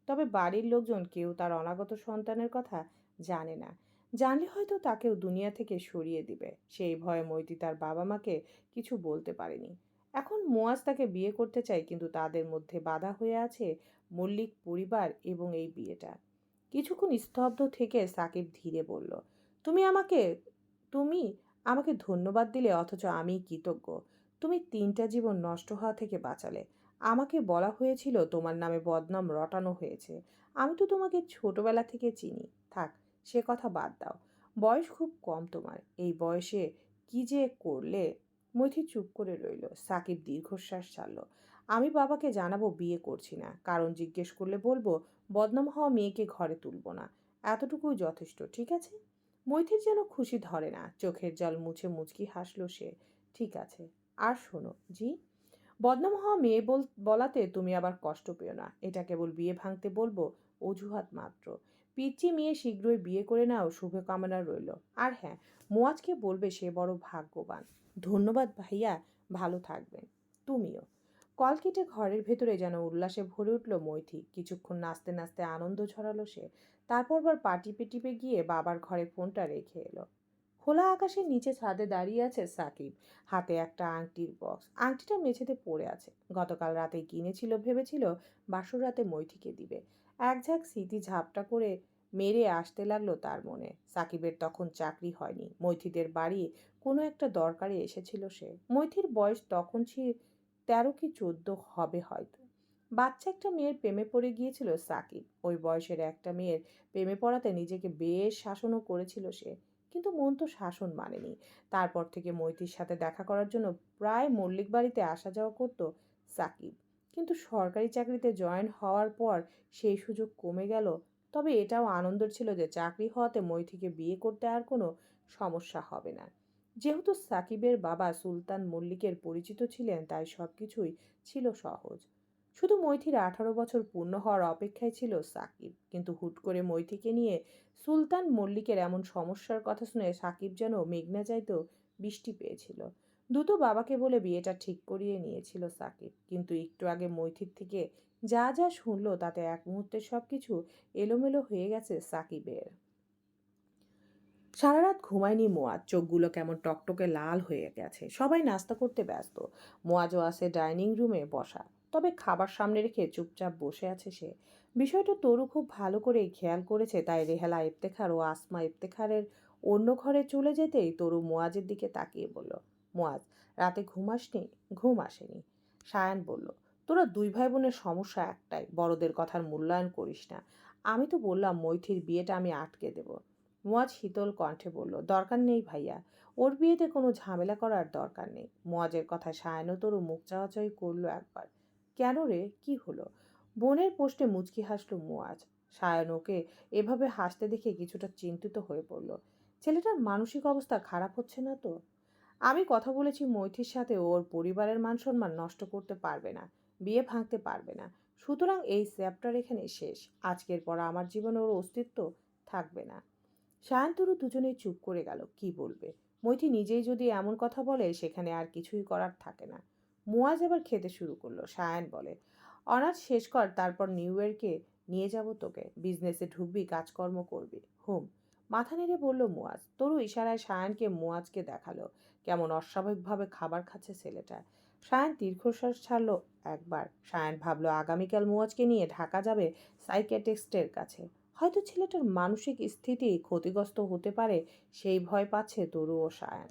S1: তবে বাড়ির লোকজন কেউ তার অনাগত সন্তানের কথা জানে না। জানলে হয়তো তাকেও দুনিয়া থেকে সরিয়ে দিবে। সেই ভয়ে মৈতি তার বাবা মাকে কিছু বলতে পারেনি। এখন মুয়াজ তাকে বিয়ে করতে চায়, কিন্তু তাদের মধ্যে বাধা হয়ে আছে মল্লিক পরিবার এবং এই বিয়েটা। কিছুক্ষণ স্তব্ধ থেকে সাকিব ধীরে বলল, তুমি আমাকে তুমি আমাকে ধন্যবাদ দিলে, অথচ আমি কৃতজ্ঞ। তুমি 3টা জীবন নষ্ট হওয়া থেকে বাঁচালে। আমাকে বলা হয়েছিল তোমার নামে বদনাম রটানো হয়েছে। আমি তো তোমাকে ছোটবেলা থেকে চিনি। থাক, সে কথা বাদ দাও। বয়স খুব কম তোমার। এই বয়সে কি যে করলে। মৈথি চুপ করে রইল। সাকিব দীর্ঘশ্বাস ছাড়ল। আমি বাবাকে জানাবো বিয়ে করছি না। কারণ জিজ্ঞেস করলে বলবো বদনাম হওয়া মেয়েকে ঘরে তুলবো না। এতটুকুই যথেষ্ট, ঠিক আছে? মৈথির যেন খুশি ধরে না। চোখের জল মুছে মুচকি হাসল সে। ঠিক আছে। আর শোনো জি, বদনাম হওয়া মেয়ে বলাতে তুমি আবার কষ্ট পেও না। এটা কেবল বিয়ে ভাঙতে বলবো, অজুহাত মাত্র। পিচ্চি মেয়ে শীঘ্রই বিয়ে করে নাও, শুভকামনা রইল। আর হ্যাঁ, মুয়াজকে বলবে সে বড় ভাগ্যবান। ধন্যবাদ ভাইয়া, ভালো থাকবেন। তুমিও। কল কেটে ঘরের ভেতরে যেন উল্লাসে ভরে উঠল মৈথি। কিছুক্ষণ নাচতে নাচতে আনন্দ ছড়ালো সে। তারপর আবার পা টিপে টিপে গিয়ে বাবার ঘরে ফোনটা রেখে এলো। খোলা আকাশের নিচে ছাদে দাঁড়িয়ে আছে সাকিব, হাতে একটা আংটির বক্স। আংটিটা মেঝেতে পড়ে আছে। গতকাল রাতে কিনেছিল, ভেবেছিল বাসর রাতে মৈথিকে দিবে। এক ঝাঁক স্মৃতি ঝাপটা করে মেরে আসতে লাগলো তার মনে। সাকিবের তখন চাকরি হয়নি। মৈথিদের বাড়ি কোনো একটা দরকারে এসেছিল সে। মৈথির বয়স তখন 13 কি 14 হবে হয়তো। বাচ্চা একটা মেয়ের প্রেমে পড়ে গিয়েছিল সাকিব। ওই বয়সের একটা মেয়ের প্রেমে পড়াতে নিজেকে বেশ শাসনও করেছিল সে, কিন্তু মন তো শাসন মানেনি। তারপর থেকে মৈথির সাথে দেখা করার জন্য প্রায় মল্লিক বাড়িতে আসা যাওয়া করতো সাকিব। কিন্তু সরকারি চাকরিতে জয়েন হওয়ার পর সেই সুযোগ কমে গেল। তবে এটাও আনন্দের ছিল যে চাকরি হওয়াতে মৈথিকে বিয়ে করতে আর কোনো সমস্যা হবে না। যেহেতু সাকিবের বাবা সুলতান মল্লিকের পরিচিত ছিলেন, তাই সবকিছুই ছিল সহজ। শুধু মৈথির 18 বছর পূর্ণ হওয়ার অপেক্ষায় ছিল সাকিব। কিন্তু হুট করে মৈথিকে নিয়ে সুলতান মল্লিকের এমন সমস্যার কথা শুনে সাকিব যেন মেঘনা চাইতো বৃষ্টি পেয়েছিল। দ্রুত বাবাকে বলে বিয়েটা ঠিক করিয়ে নিয়েছিল সাকিব। কিন্তু একটু আগে মৈথির থেকে যা যা শুনলো তাতে এক মুহূর্তে সবকিছু এলোমেলো হয়ে গেছে সাকিবের। সারা রাত ঘুমায়নি মুয়াজ। চোখগুলো কেমন টকটকে লাল হয়ে গেছে। সবাই নাস্তা করতে ব্যস্ত। মুয়াজও আছে ডাইনিং রুমে বসা। তবে খাবার সামনে রেখে চুপচাপ বসে আছে সে। বিষয়টা তরু খুব ভালো করেই খেয়াল করেছে। তাই রেহেলা ইফতেখার ও আসমা ইফতেখারের অন্য ঘরে চলে যেতেই তরু মুয়াজের দিকে তাকিয়ে বলল, মুয়াজ, রাতে ঘুম আসনি? ঘুম আসেনি। সায়ান বলল, তোরা দুই ভাই বোনের সমস্যা একটাই, বড়দের কথার মূল্যায়ন করিস না। আমি তো বললাম মৈথির বিয়েটা আমি আটকে দেব। মুয়াজ শীতল কণ্ঠে বলল, দরকার নেই ভাইয়া। ওর বিয়েতে কোনো ঝামেলা করার দরকার নেই। মুয়াজের কথায় সায়ন তরু মুখ চাওয়াচাই করলো একবার। কেন রে, কি হলো? বোনের পোস্টে মুচকি হাসল মুয়াজ। সায়ন ওকে এভাবে হাসতে দেখে কিছুটা চিন্তিত হয়ে পড়ল। ছেলেটার মানসিক অবস্থা খারাপ হচ্ছে না তো? আমি কথা বলেছি মৈথির সাথে, ওর পরিবারের মান সম্মান নষ্ট করতে পারবে না, বিয়ে ভাঙতে পারবে না। সুতরাং এই চ্যাপ্টার এখানে শেষ। আজকের পর আমার জীবনে ওর অস্তিত্ব থাকবে না। সায়ন্তরু দুজনেই চুপ করে গেল। কি বলবে? মৈথি নিজেই যদি এমন কথা বলে সেখানে আর কিছুই করার থাকে না। মুয়াজ আবার খেতে শুরু করলো। সায়ান বলে, অনার্স শেষ কর, তারপর নিউ ইয়র্কে নিয়ে যাব তোকে। বিজনেসে ঢুকবি, কাজকর্ম করবি। হুম। মাথা নেড়ে বলল মুয়াজ। তরু ইশারায় সায়ানকে মুয়াজকে দেখালো কেমন অস্বাভাবিকভাবে খাবার খাচ্ছে ছেলেটা। সায়ান দীর্ঘশ্বাস ছাড়লো একবার। সায়ান ভাবলো আগামীকাল মুয়াজকে নিয়ে ঢাকা যাবে সাইকিয়াট্রিস্টের কাছে। হয়তো ছেলেটার মানসিক স্থিতি ক্ষতিগ্রস্ত হতে পারে, সেই ভয় পাচ্ছে তরু ও সায়ান।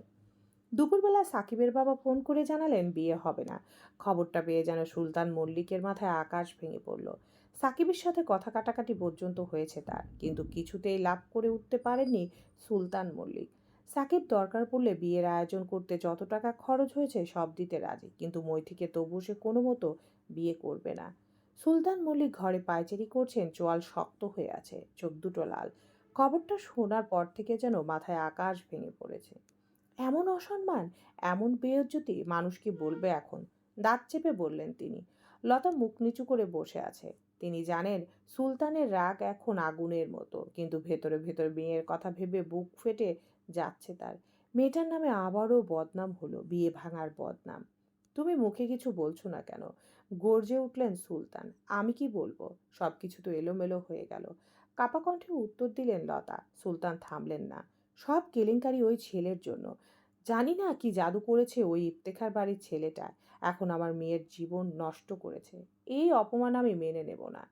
S1: দুপুরবেলা সাকিবের বাবা ফোন করে জানালেন বিয়ে হবে না। খবরটা পেয়ে যেন সুলতান মল্লিকের মাথায় আকাশ ভেঙে পড়ল। সাকিবের সাথে কথা কাটাকাটি পর্যন্ত হয়েছে তার, কিন্তু কিছুতেই লাভ করে উঠতে পারেননি সুলতান মল্লিক। সাকিব দরকার পড়লে বিয়ের আয়োজন করতে যত টাকা খরচ হয়েছে সব দিতে রাজি, কিন্তু মৈথিকে তবু সে কোনো মতো বিয়ে করবে না। সুলতান মল্লিক ঘরে পায়চারি করছেন, চোয়াল শক্ত হয়ে আছে, চোখ দুটো লাল। খবরটা শোনার পর থেকে যেন মাথায় আকাশ ভেঙে পড়েছে। এমন অসম্মান, এমন বেইজ্জতি মানুষ কি বলবে এখন? দাঁত চেপে বললেন তিনি। লতা মুখ নিচু করে বসে আছে। তিনি জানেন সুলতানের রাগ এখন আগুনের মতো, কিন্তু ভেতরে ভেতরে মেয়ের কথা ভেবে বুক ফেটে যাচ্ছে তার। মেয়েটার নামে আবারও বদনাম হলো, বিয়ে ভাঙার বদনাম। তুমি মুখে কিছু বলছো না কেন? গর্জে উঠলেন সুলতান। আমি কি বলবো? সবকিছু তো এলোমেলো হয়ে গেল। কাপা কণ্ঠে উত্তর দিলেন লতা। সুলতান থামলেন না। সব কেলেঙ্কারি ওই ছেলের জন্য। জানি না কি জাদু করেছে ওই ইফতেখার বাড়ির ছেলেটা। এখন আমার মেয়ের জীবন নষ্ট করেছে। এই অপমান আমি মেনে নেব না।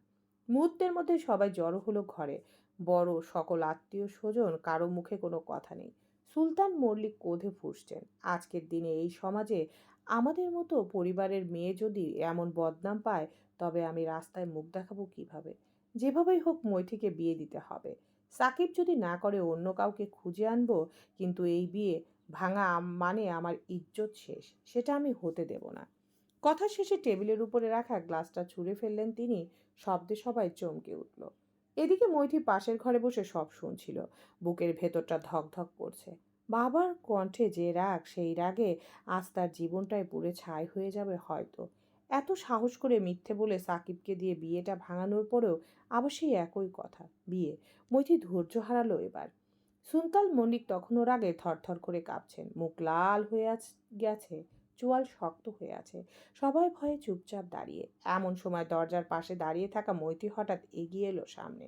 S1: মুহূর্তের মধ্যে সবাই জড়ো হলো ঘরে। বড় সকল আত্মীয় স্বজন, কারো মুখে কোনো কথা নেই। সুলতান মল্লিক ক্রোধে ফুঁসছেন। আজকের দিনে এই সমাজে আমাদের মতো পরিবারের মেয়ে যদি এমন বদনাম পায়, তবে আমি রাস্তায় মুখ দেখাবো কিভাবে? যেভাবেই হোক মৈথিকে বিয়ে দিতে হবে। সাকিব যদি না করে অন্য কাউকে খুঁজে আনবো, কিন্তু এই বিয়ে ভাঙা মানে আমার ইজ্জত শেষ। সেটা আমি হতে দেব না। কথা শেষে টেবিলের উপরে রাখা গ্লাসটা ছুঁড়ে ফেললেন তিনি। শব্দে সবাই চমকে উঠল। এদিকে মৈথি পাশের ঘরে বসে সব শুনছিল। বুকের ভেতরটা ধকধক করছে। বাবার কণ্ঠে যে রাগ, সেই রাগে আজ তার জীবনটাই পুড়ে ছাই হয়ে যাবে হয়তো। এত সাহস করে মিথ্যে বলে সাকিবকে দিয়ে বিয়েটা ভাঙানোর পরেও আবার সেই একই কথা, বিয়ে। মৈথি ধৈর্য হারালো এবার। সুলতান মল্লিক তখনও রাগে থরথর করে কাঁপছেন। মুখ লাল হয়ে গেছে, চোয়াল শক্ত হয়ে আছে। সবাই ভয়ে চুপচাপ দাঁড়িয়ে। এমন সময় দরজার পাশে দাঁড়িয়ে থাকা মৈথি হঠাৎ এগিয়ে এলো সামনে।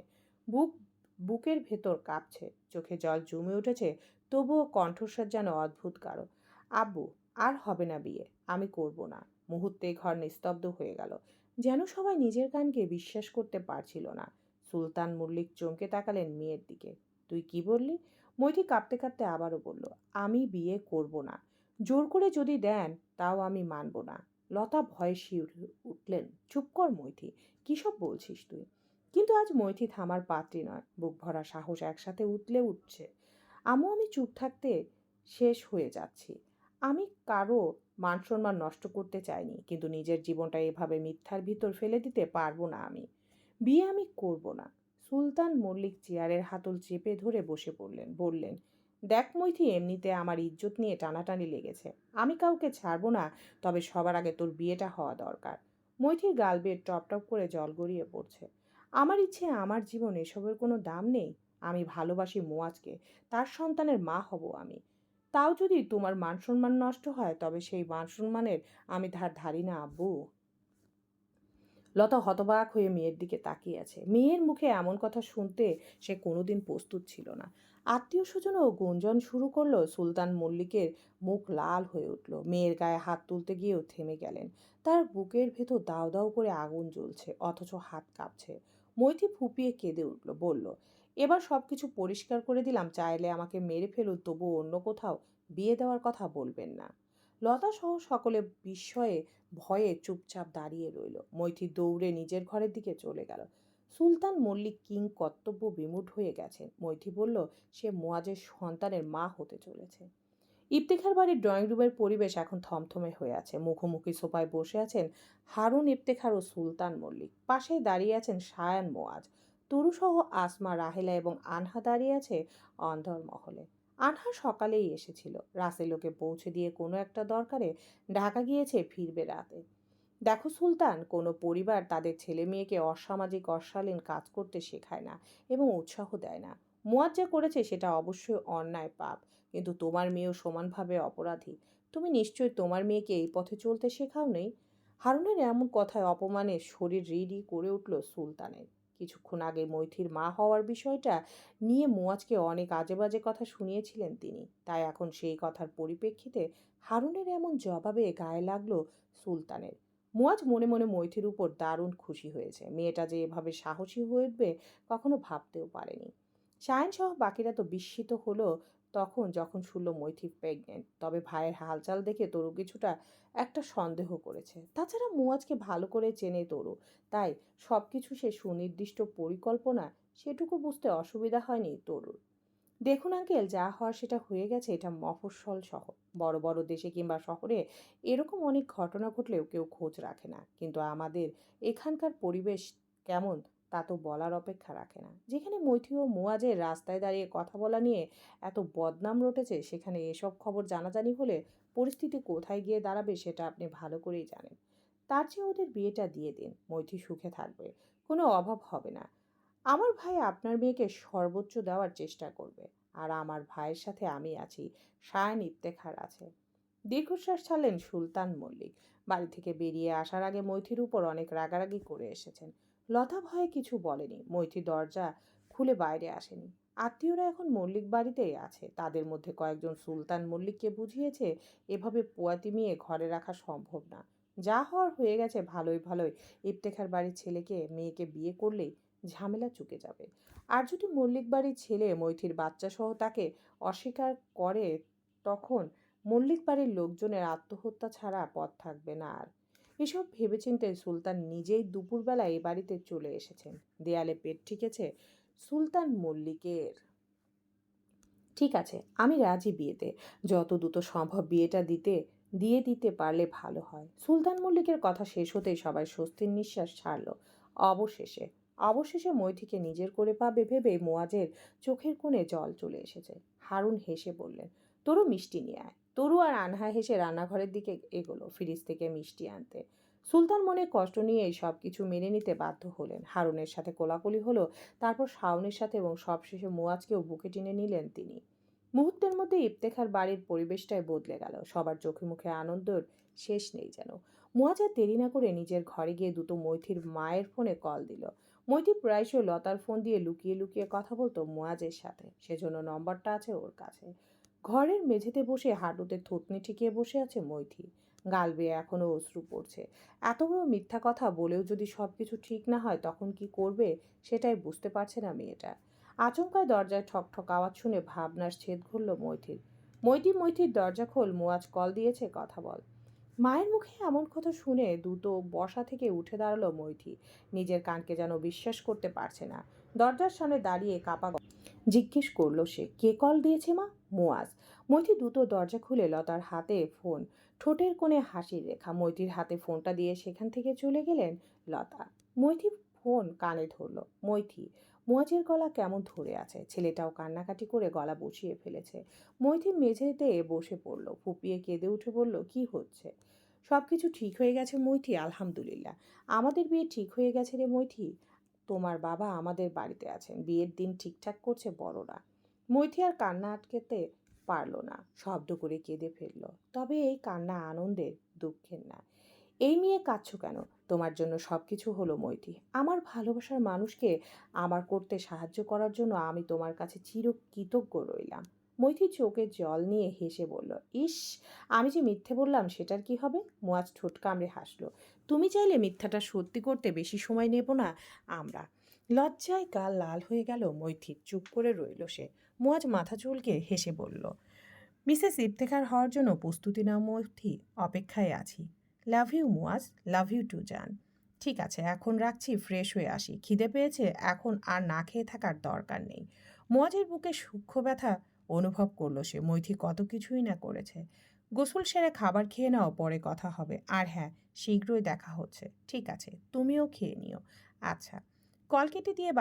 S1: বুক বুকের ভেতর কাঁপছে, চোখে জল জমে উঠেছে, তবুও কণ্ঠস্বর যেন অদ্ভুত কারো। আব্বু, আর হবে না বিয়ে, আমি করব না। মুহূর্তেই ঘর নিস্তব্ধ হয়ে গেল। যেন সবাই নিজের কানকে বিশ্বাস করতে পারছিল না। সুলতান মল্লিক চমকে তাকালেন মেয়ের দিকে। তুই কি বললি? মৈথি কাঁপতে কাঁপতে আবারও বলল, আমি বিয়ে করব না। জোর করে যদি দেন, তাও আমি মানব না। লতা ভয়ে শিউরে উঠলেন। চুপ কর মৈথি, কী সব বলছিস তুই? কিন্তু আজ মৈথি থামার পাত্রী নয়। বুক ভরা সাহস একসাথে উতলে উঠছে। আমি চুপ থাকতে শেষ হয়ে যাচ্ছি। আমি কারো মান সম্মান নষ্ট করতে চাইনি, কিন্তু নিজের জীবনটা এভাবে মিথ্যার ভিতর ফেলে দিতে পারবো না আমি। বিয়ে আমি করব না। সুলতান মল্লিক চেয়ারের হাতল চেপে ধরে বসে পড়লেন। বললেন, দেখ মৈথি, এমনিতে আমার ইজ্জত নিয়ে টানাটানি লেগেছে। আমি কাউকে ছাড়বো না, তবে সবার আগে তোর বিয়েটা হওয়া দরকার। মৈথির গাল বেয়ে টপ টপ করে জল গড়িয়ে পড়ছে। আমার ইচ্ছে, আমার জীবন এসবের কোনো দাম নেই। আমি ভালোবাসি মুয়াজকে, তার সন্তানের মা হব আমি। তাও যদি তোমার মান সম্মান নষ্ট হয়, তবে সেই মান সম্মানের আমি ধার ধারি না আব্বু। লতা হতবাক হয়ে মেয়ের দিকে তাকিয়ে আছে। মেয়ের মুখে এমন কথা শুনতে সে কোনোদিন প্রস্তুত ছিল না। আত্মীয় স্বজনও গুঞ্জন শুরু করলো। সুলতান মল্লিকের মুখ লাল হয়ে উঠল। মেয়ের গায়ে হাত তুলতে গিয়েও থেমে গেলেন। তার বুকের ভেতর দাউ দাউ করে আগুন জ্বলছে, অথচ হাত কাঁপছে। মৈথি ফুপিয়ে কেঁদে উঠল, বলল, এবার সব কিছু পরিষ্কার করে দিলাম, চাইলে আমাকে মেরে ফেলুন, তবু অন্য কোথাও বিয়ে দেওয়ার কথা বলবেন না। লতা সহ সকলে বিস্ময়ে ভয়ে চুপচাপ দাঁড়িয়ে রইল। মৈথি দৌড়ে নিজের ঘরের দিকে চলে গেল। সুলতান মল্লিক কিং কর্তব্য বিমূঢ় হয়ে গেছেন। মৈথি বলল, সে মুয়াজের সন্তানের মা হতে চলেছে। ইফতেখার বাড়ির ড্রয়িং রুমের পরিবেশ এখন থমথমে হয়ে আছে। মুখোমুখি সোফায় বসে আছেন হারুন ইফতেখার ও সুলতান মল্লিক। পাশে দাঁড়িয়ে আছেন সায়ান মুয়াজ। তরুসহ আসমা, রাহেলা এবং আনহা দাঁড়িয়ে আছে অন্ধর মহলে। আনহা সকালেই এসেছিল। রাসেল ওকে পৌঁছে দিয়ে কোনো একটা দরকারে ঢাকা গিয়েছে, ফিরবে রাতে। দেখো সুলতান, কোনো পরিবার তাদের ছেলে মেয়েকে অসামাজিক অশালীন কাজ করতে শেখায় না এবং উৎসাহ দেয় না। মুয়াজ যা করেছে সেটা অবশ্যই অন্যায়, পাপ, কিন্তু তোমার মেয়েও সমানভাবে অপরাধী। তুমি নিশ্চয়ই তোমার মেয়েকে এই পথে চলতে শেখাও নেই। হারুনের এমন কথায় অপমানে শরীর রিরি করে উঠল সুলতানের। কিছুক্ষণ আগে মৈথির মা হওয়ার বিষয়টা নিয়ে মুয়াজকে অনেক আজে বাজে কথা শুনিয়েছিলেন তিনি, তাই এখন সেই কথার পরিপ্রেক্ষিতে হারুনের এমন জবাবে গায়ে লাগলো সুলতানের। মুয়াজ মনে মনে মৈথির উপর দারুণ খুশি হয়েছে। মেয়েটা যে এভাবে সাহসী হয়ে উঠবে কখনো ভাবতেও পারেনি। শাহিন সহ বাকিরা তো বিস্মিত হলো তখন যখন শুনল মৈথি প্রেগনেন্ট। তবে ভাইয়ের হালচাল দেখে তরু কিছুটা একটা সন্দেহ করেছে। তাছাড়া মুয়াজকে ভালো করে চেনে তরু, তাই সবকিছু সে সুনির্দিষ্ট পরিকল্পনা, সেটুকু বুঝতে অসুবিধা হয়নি তরুর। দেখুন আঙ্কেল, যা হওয়ার সেটা হয়ে গেছে। এটা মফস্বল শহর। বড় বড় দেশে কিংবা শহরে এরকম অনেক ঘটনা ঘটলেও কেউ খোঁজ রাখে না, কিন্তু আমাদের এখানকার পরিবেশ কেমন তা তো বলার অপেক্ষা রাখে না। যেখানে মৈথি ও মুয়াজের রাস্তায় দাঁড়িয়ে কথা বলা নিয়ে এত বদনাম রটেছে, সেখানে এসব খবর জানাজানি হলে পরিস্থিতি কোথায় গিয়ে দাঁড়াবে সেটা আপনি ভালো করেই জানেন। তার চেয়ে ওদের বিয়েটা দিয়ে দিন, মৈথি সুখে থাকবে, কোনো অভাব হবে না। আমার ভাই আপনার মেয়েকে সর্বোচ্চ দেওয়ার চেষ্টা করবে, আর আমার ভাইয়ের সাথে আমি আছি, শায়ান ইফতেখার আছে। দীর্ঘশ্বাস ছাড়লেন সুলতান মল্লিক। বাড়ি থেকে বেরিয়ে আসার আগে মৈথির উপর অনেক রাগারাগি করে এসেছেন। লতা ভয়ে কিছু বলেনি। মৈথি দরজা খুলে বাইরে আসেনি। আত্মীয়রা এখন মল্লিক বাড়িতেই আছে। তাদের মধ্যে কয়েকজন সুলতান মল্লিককে বুঝিয়েছে এভাবে পোয়াতি মেয়ে ঘরে রাখা সম্ভব না। যা হওয়ার হয়ে গেছে, ভালোই ভালোই ইফতেখার বাড়ির ছেলেকে মেয়েকে বিয়ে করলেই ঝামেলা চুকে যাবে। আর যদি মল্লিক বাড়ির ছেলে মৈথির বাচ্চা সহ তাকে অস্বীকার করে, তখন মল্লিক বাড়ির লোকজনের আত্মহত্যা ছাড়া পথ থাকবে না আর। এসব ভেবেচিন্তে সুলতান নিজেই দুপুরবেলা এ বাড়িতে চলে এসেছেন। দেয়ালে পেট ঠেকেছে সুলতান মল্লিকের। ঠিক আছে, আমি রাজি বিয়েতে। যত দ্রুত সম্ভব বিয়েটা দিয়ে দিতে পারলে ভালো হয়। সুলতান মল্লিকের কথা শেষ হতেই সবাই স্বস্তির নিঃশ্বাস ছাড়ল। অবশেষে অবশেষে মৈথিকে নিজের করে পাবে ভেবে মুয়াজের চোখের কোণে জল চলে এসেছে। হারুন হেসে বললেন, তরু মিষ্টি নিয়ে আয়। তরু আর আনহা হেসে রান্নাঘরের দিকে এগোলো ফ্রিজ থেকে মিষ্টি আনতে। সুলতান মনে কষ্ট নিয়ে এই সব কিছু মেনে নিতে বাধ্য হলেন। হারুনের সাথে কোলাকুলি হলো, তারপর শাওনের সাথে, এবং সবশেষে মুয়াজকেও বুকে টেনে নিলেন তিনি। মুহূর্তের মধ্যে ইফতেখার বাড়ির পরিবেশটাই বদলে গেল। সবার চোখে মুখে আনন্দের শেষ নেই যেন। মুয়াজ আর দেরি না করে নিজের ঘরে গিয়ে দুটো মৈথির মায়ের ফোনে কল দিল। মৈথি প্রায়শই লতার ফোন দিয়ে লুকিয়ে লুকিয়ে কথা বলতো মুয়াজের সাথে, সেজন্য নম্বরটা আছে ওর কাছে। ঘরের মেঝেতে বসে হাঁটুতে থুতনি ঠেকিয়ে বসে আছে মৈথি। গাল বেয়ে এখনো অশ্রু পড়ছে। এত বড় মিথ্যা কথা বলেও যদি সবকিছু ঠিক না হয় তখন কি করবে, সেটাই বুঝতে পারছে না মেয়েটা। আচমকায় দরজায় ঠক ঠক আওয়াজ শুনে ভাবনার ছেদ ঘুরল মৈথির। মৈথির দরজা খোল, মুয়াজ কল দিয়েছে, কথা বল। মায়ের মুখে এমন কথা শুনে দ্রুত বসা থেকে উঠে দাঁড়ালো মৈথি। নিজের কানকে যেন বিশ্বাস করতে পারছে না। দরজার সামনে দাঁড়িয়ে কাপা জিজ্ঞেস করলো সে, কে কল দিয়েছে মা? মুয়াজ। মৈথি দ্রুত দরজা খুলে লতার হাতে ফোন, ঠোঁটের কোণে হাসির রেখা। মৈথির হাতে ফোনটা দিয়ে সেখান থেকে চলে গেলেন লতা। মৈথি ফোন কানে ধরলো। মৈথি। মুয়াজের গলা কেমন ধরে আছে। ছেলেটাও কান্নাকাটি করে গলা বসিয়ে ফেলেছে। মৈথি মেঝেতে বসে পড়ল, ফুপিয়ে কেঁদে উঠে বলল, কি হচ্ছে? সবকিছু ঠিক হয়ে গেছে মৈথি, আলহামদুলিল্লাহ। আমাদের বিয়ে ঠিক হয়ে গেছে রে মৈথি। তোমার বাবা আমাদের বাড়িতে আছেন, বিয়ের দিন ঠিকঠাক করছে বড়রা। মৈথি আর কান্না আটকাতে পারল না, শব্দ করে কেঁদে ফেলল। তবে এই কান্না আনন্দের, দুঃখের না। এই নিয়ে কাঁদছো কেন? তোমার জন্য সব কিছু হলো মৈথি। আমার ভালোবাসার মানুষকে আমার করতে সাহায্য করার জন্য আমি তোমার কাছে চিরকৃতজ্ঞ রইলাম। মৈথি চোখে জল নিয়ে হেসে বলল, ইস, আমি যে মিথ্যে বললাম সেটার কি হবে? মুয়াজ ঠোঁট কামড়ে হাসলো। তুমি চাইলে মিথ্যাটা সত্যি করতে বেশি সময় নেব না আমরা। লজ্জায় গাল লাল হয়ে গেল মৈথির। চুপ করে রইল সে। মুয়াজ মাথা চুলকে হেসে বলল, মিসেস ইফতেখার হওয়ার জন্য প্রস্তুতি নাও মৈথি, অপেক্ষায় আছি। Love you Muaz, love you too জান। ঠিক আছে, এখন রাখছি, ফ্রেশ হয়ে আসি, খিদে পেয়েছে, এখন আর না খেয়ে থাকার দরকার নেই। মুয়াজের বুকে সূক্ষ্ম ব্যথা অনুভব করলো সে। মৈথি কত কিছুই না করেছে। গোসল সেরে খাবার খেয়ে নাও, পরে কথা হবে। আর হ্যাঁ, শীঘ্রই দেখা হচ্ছে। ঠিক আছে, তুমিও খেয়ে নিও। আচ্ছা। কল কেটে দিয়ে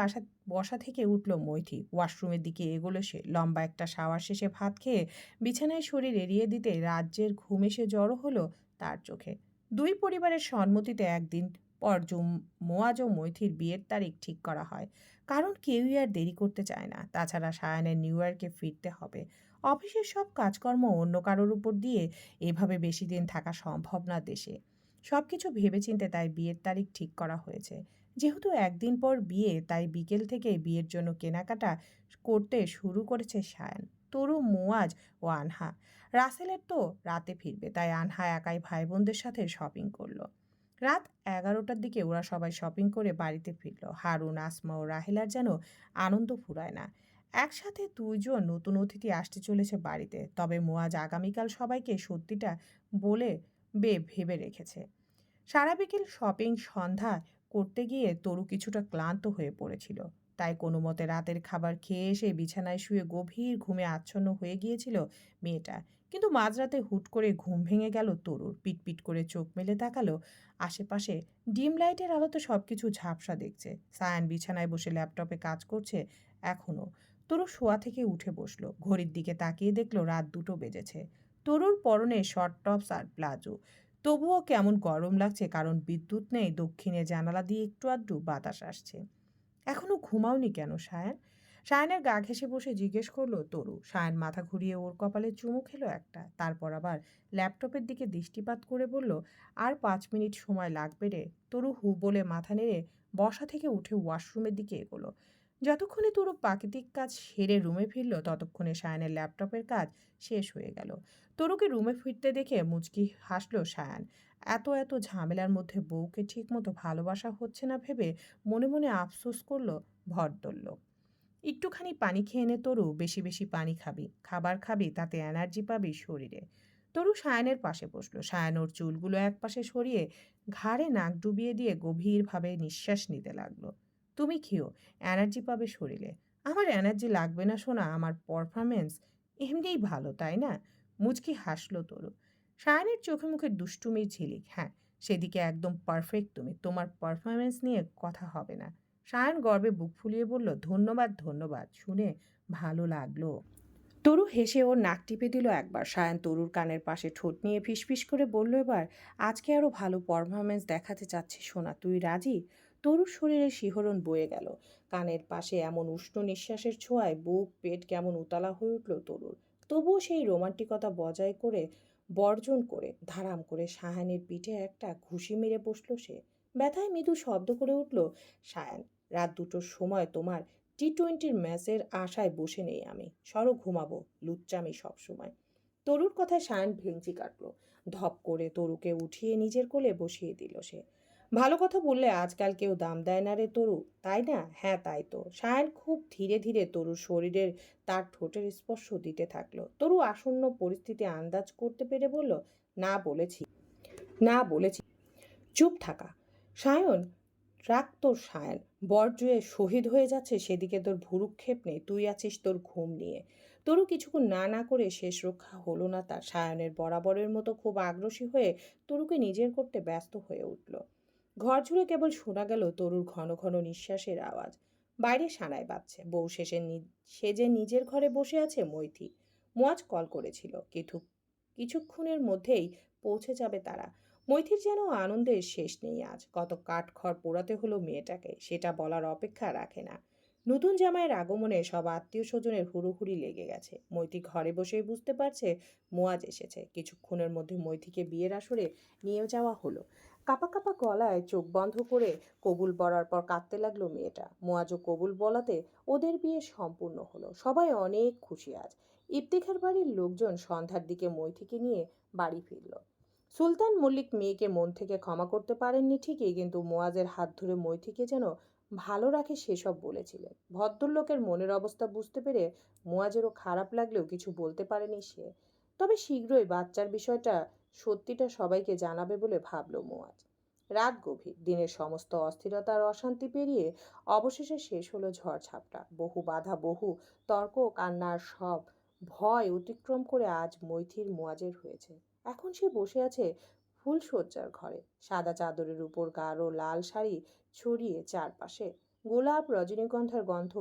S1: বসা থেকে উঠল মৈথি। ওয়াশরুমের দিকে এগোলো সে। লম্বা একটা শাওয়ার শেষে ভাত খেয়ে বিছানায় শরীর এড়িয়ে দিতে রাজ্যের ঘুম এসে জড়ো হলো তার চোখে। দুই পরিবারের সম্মতিতে একদিন পর মোয়াজ ও মৈথির বিয়ের তারিখ ঠিক করা হয়। কারণ কেউই আর দেরি করতে চায় না। তাছাড়া সায়ানের নিউ ইয়র্কে ফিরতে হবে। অফিসের সব কাজকর্ম অন্য কারোর উপর দিয়ে এভাবে বেশি দিন থাকা সম্ভব না দেশে। সবকিছু ভেবেচিন্তে তাই বিয়ের তারিখ ঠিক করা হয়েছে। যেহেতু একদিন পর বিয়ে, তাই বিকেল থেকে বিয়ের জন্য কেনাকাটা করতে শুরু করেছে সায়ান, তরু, মুয়াজ ও আনহা। রাসেলের তো রাতে ফিরবে, তাই আনহা একাই ভাই বোনদের সাথে শপিং করলো। রাত 11টার দিকে ওরা সবাই শপিং করে বাড়িতে ফিরল। হারুন, আসমা ও রাহেলার যেন আনন্দ ফুরায় না। একসাথে দুইজন নতুন অতিথি আসতে চলেছে বাড়িতে। তবে মুয়াজ আগামীকাল সবাইকে সত্যিটা বলে ভেবে রেখেছে। সারা বিকেল শপিং সন্ধ্যা করতে গিয়ে তরু কিছুটা ক্লান্ত হয়ে পড়েছিল। তাই কোনো মতে রাতের খাবার খেয়ে এসে বিছানায় শুয়ে গভীর ঘুমে আচ্ছন্ন হয়ে গিয়েছিল মেয়েটা। কিন্তু মাঝরাতে হুট করে ঘুম ভেঙে গেল তরুর। পিটপিট করে চোখ মেলে তাকালো আশেপাশে। ডিম লাইটের আলোতে সবকিছু ঝাপসা দেখছে। সায়ান বিছানায় বসে ল্যাপটপে কাজ করছে এখনো। তরু শোয়া থেকে উঠে বসলো। ঘড়ির দিকে তাকিয়ে দেখলো রাত 2টো বেজেছে। তরুর পরনে শর্ট টপস আর প্লাজো। তবুও কেমন গরম লাগছে, কারণ বিদ্যুৎ নেই। দক্ষিণে জানালা দিয়ে একটু আধটু বাতাস আসছে। এখনো ঘুমাওনি কেন সায়ান? সায়ানের গা ঘেঁষে বসে জিজ্ঞেস করলো তরু। সায়ান মাথা ঘুরিয়ে ওর কপালে চুমু খেলো একটা। তারপর আবার ল্যাপটপের দিকে দৃষ্টিপাত করে বলল, আর 5 মিনিট সময় লাগবে রে। তরু হু বলে মাথা নেড়ে বসা থেকে উঠে ওয়াশরুমের দিকে এগোলো। যতক্ষণে তরু প্রাকৃতিক কাজ সেরে রুমে ফিরল, ততক্ষণে সায়ানের ল্যাপটপের কাজ শেষ হয়ে গেল। তরুকে রুমে ফিরতে দেখে মুচকি হাসলো সায়ান। এত ঝামেলার মধ্যে বউকে ঠিকমতো ভালোবাসা হচ্ছে না ভেবে মনে মনে আফসোস করলো ভদ্রলোক। একটুখানি পানি খেয়ে নে তরু, বেশি বেশি পানি খাবি, খাবার খাবি, তাতে এনার্জি পাবি শরীরে। তরু সায়ানের পাশে বসলো। সায়ান ওর চুলগুলো একপাশে সরিয়ে ঘাড়ে নাক ডুবিয়ে দিয়ে গভীরভাবে নিঃশ্বাস নিতে লাগলো। তুমি খেও, এনার্জি পাবে শরীরে। আমার এনার্জি লাগবে না সোনা, আমার পারফরমেন্স এমনিই ভালো, তাই না? মুচকি হাসলো তরু। সায়ানের চোখে মুখে দুষ্টুমির ঝিলিক। হ্যাঁ, সেদিকে একদম পারফেক্ট তুমি, তোমার পারফরমেন্স নিয়ে কথা হবে না। সায়ন গর্বে বুক ফুলিয়ে বলল, ধন্যবাদ ধন্যবাদ, শুনে ভালো লাগলো। তরু হেসে ওর নাক টিপে দিল একবার। সায়ন তরুর কানের পাশে ঠোঁট নিয়ে ফিসফিস করে বলল, এবার আজকে আরো ভালো পারফরমেন্স দেখাতে চাচ্ছি সোনা, তুই রাজি? তরুর শরীরে শিহরণ বয়ে গেল। কানের পাশে এমন উষ্ণ নিঃশ্বাসের ছোঁয়ায় বুক পেট কেমন উতলা হয়ে উঠল তরুর। তবুও সেই রোমান্টিকতা বজায় করে বর্জন করে ধারাম করে সায়ানের পিঠে একটা ঘুষি মেরে বসল সে। ব্যথায় মৃদু শব্দ করে উঠল সায়ান। রাত 2টোর সময় তোমার টি-20 ম্যাচের আশায় বসে নেই আমি। সরো ঘুমাবো, লুচ্চামি সবসময়। তরুর কথায় সায়ান ভেঙচি কাটল। ধপ করে তরুকে উঠিয়ে নিজের কোলে বসিয়ে দিল সে। ভালো কথা বললে আজকাল কেউ দাম দেয় না রে তরু, তাই না? হ্যাঁ তাই তো। সায়ান খুব ধীরে ধীরে তরুর শরীরের তার ঠোঁটের স্পর্শ দিতে থাকলো। তরু আসন্ন পরিস্থিতি আন্দাজ করতে পেরে বলল, না বলেছি, না বলেছি। চুপ থাকা। সায়ন, রাগ তোর সায়ন। বরজুয়ে শহীদ হয়ে যাচ্ছে, সেদিকে তোর ভুরুক্ষেপ নেই। তুই আছিস তোর ঘুম নিয়ে। তরু কিছুক্ষণ না না করে শেষ রক্ষা হলো না তার। সায়নের বরাবরের মতো খুব আগ্রাসী হয়ে তরুকে নিজের করতে ব্যস্ত হয়ে উঠল। ঘর জুড়ে কেবল শোনা গেল তরুর ঘন ঘন নিঃশ্বাসের আওয়াজ। বাইরে সানায় বাজছে। বউ সেজে নিজের ঘরে বসে আছে মৈথি। মুয়াজ কল করেছিল, কিছুক্ষণের মধ্যেই পৌঁছে যাবে তারা। মৈথির যেন আনন্দের শেষ নেই আজ। কত কাঠখড় পোড়াতে হলো মেয়েটাকে, সেটা বলার অপেক্ষা রাখে না। নতুন জামাইয়ের আগমনে সব আত্মীয় স্বজনের হুড়োহুড়ি লেগে গেছে। মৈথি ঘরে বসেই বুঝতে পারছে মুয়াজ এসেছে। কিছুক্ষণের মধ্যে মৈথিকে বিয়ের আসরে নিয়ে যাওয়া হলো। কাপা কাপা গলায় চোখ বন্ধ করে কবুল বলার পর কাঁদতে লাগলো মেয়েটা। মুয়াজও কবুল বলাতে ওদের বিয়ে সম্পূর্ণ হলো। সবাই অনেক খুশি আজ। ইফতিখার বাড়ির লোকজন সন্ধ্যার দিকে মৈথিকে নিয়ে বাড়ি ফিরল। সুলতান মল্লিক মেয়েকে মন থেকে ক্ষমা করতে পারেননি ঠিকই, কিন্তু মুয়াজের হাত ধরে মৈথিকে যেন ভালো রাখে সেসব বলেছিলেন। ভদ্রলোকের মনের অবস্থা বুঝতে পেরে মুয়াজেরও খারাপ লাগলেও কিছু বলতে পারেনি সে। তবে শীঘ্রই বাচ্চার বিষয়টা সত্যিটা সবাইকে জানাবে বলে ভাবল মুয়াজ। রাত গভীর। দিনের সমস্ত অস্থিরতা আর অশান্তি পেরিয়ে অবশেষে শেষ হলো ঝড়ঝাপটা। বহু বাধা, বহু তর্ক, কান্নার সব ভয় অতিক্রম করে আজ মৈথির মুয়াজের হয়েছে। এখন সে বসে আছে ফুলশয্যার ঘরে। সাদা চাদরের উপর গাঢ় লাল শাড়ি ছড়িয়ে চারপাশে। গোলাপ, রজনীগন্ধার গন্ধ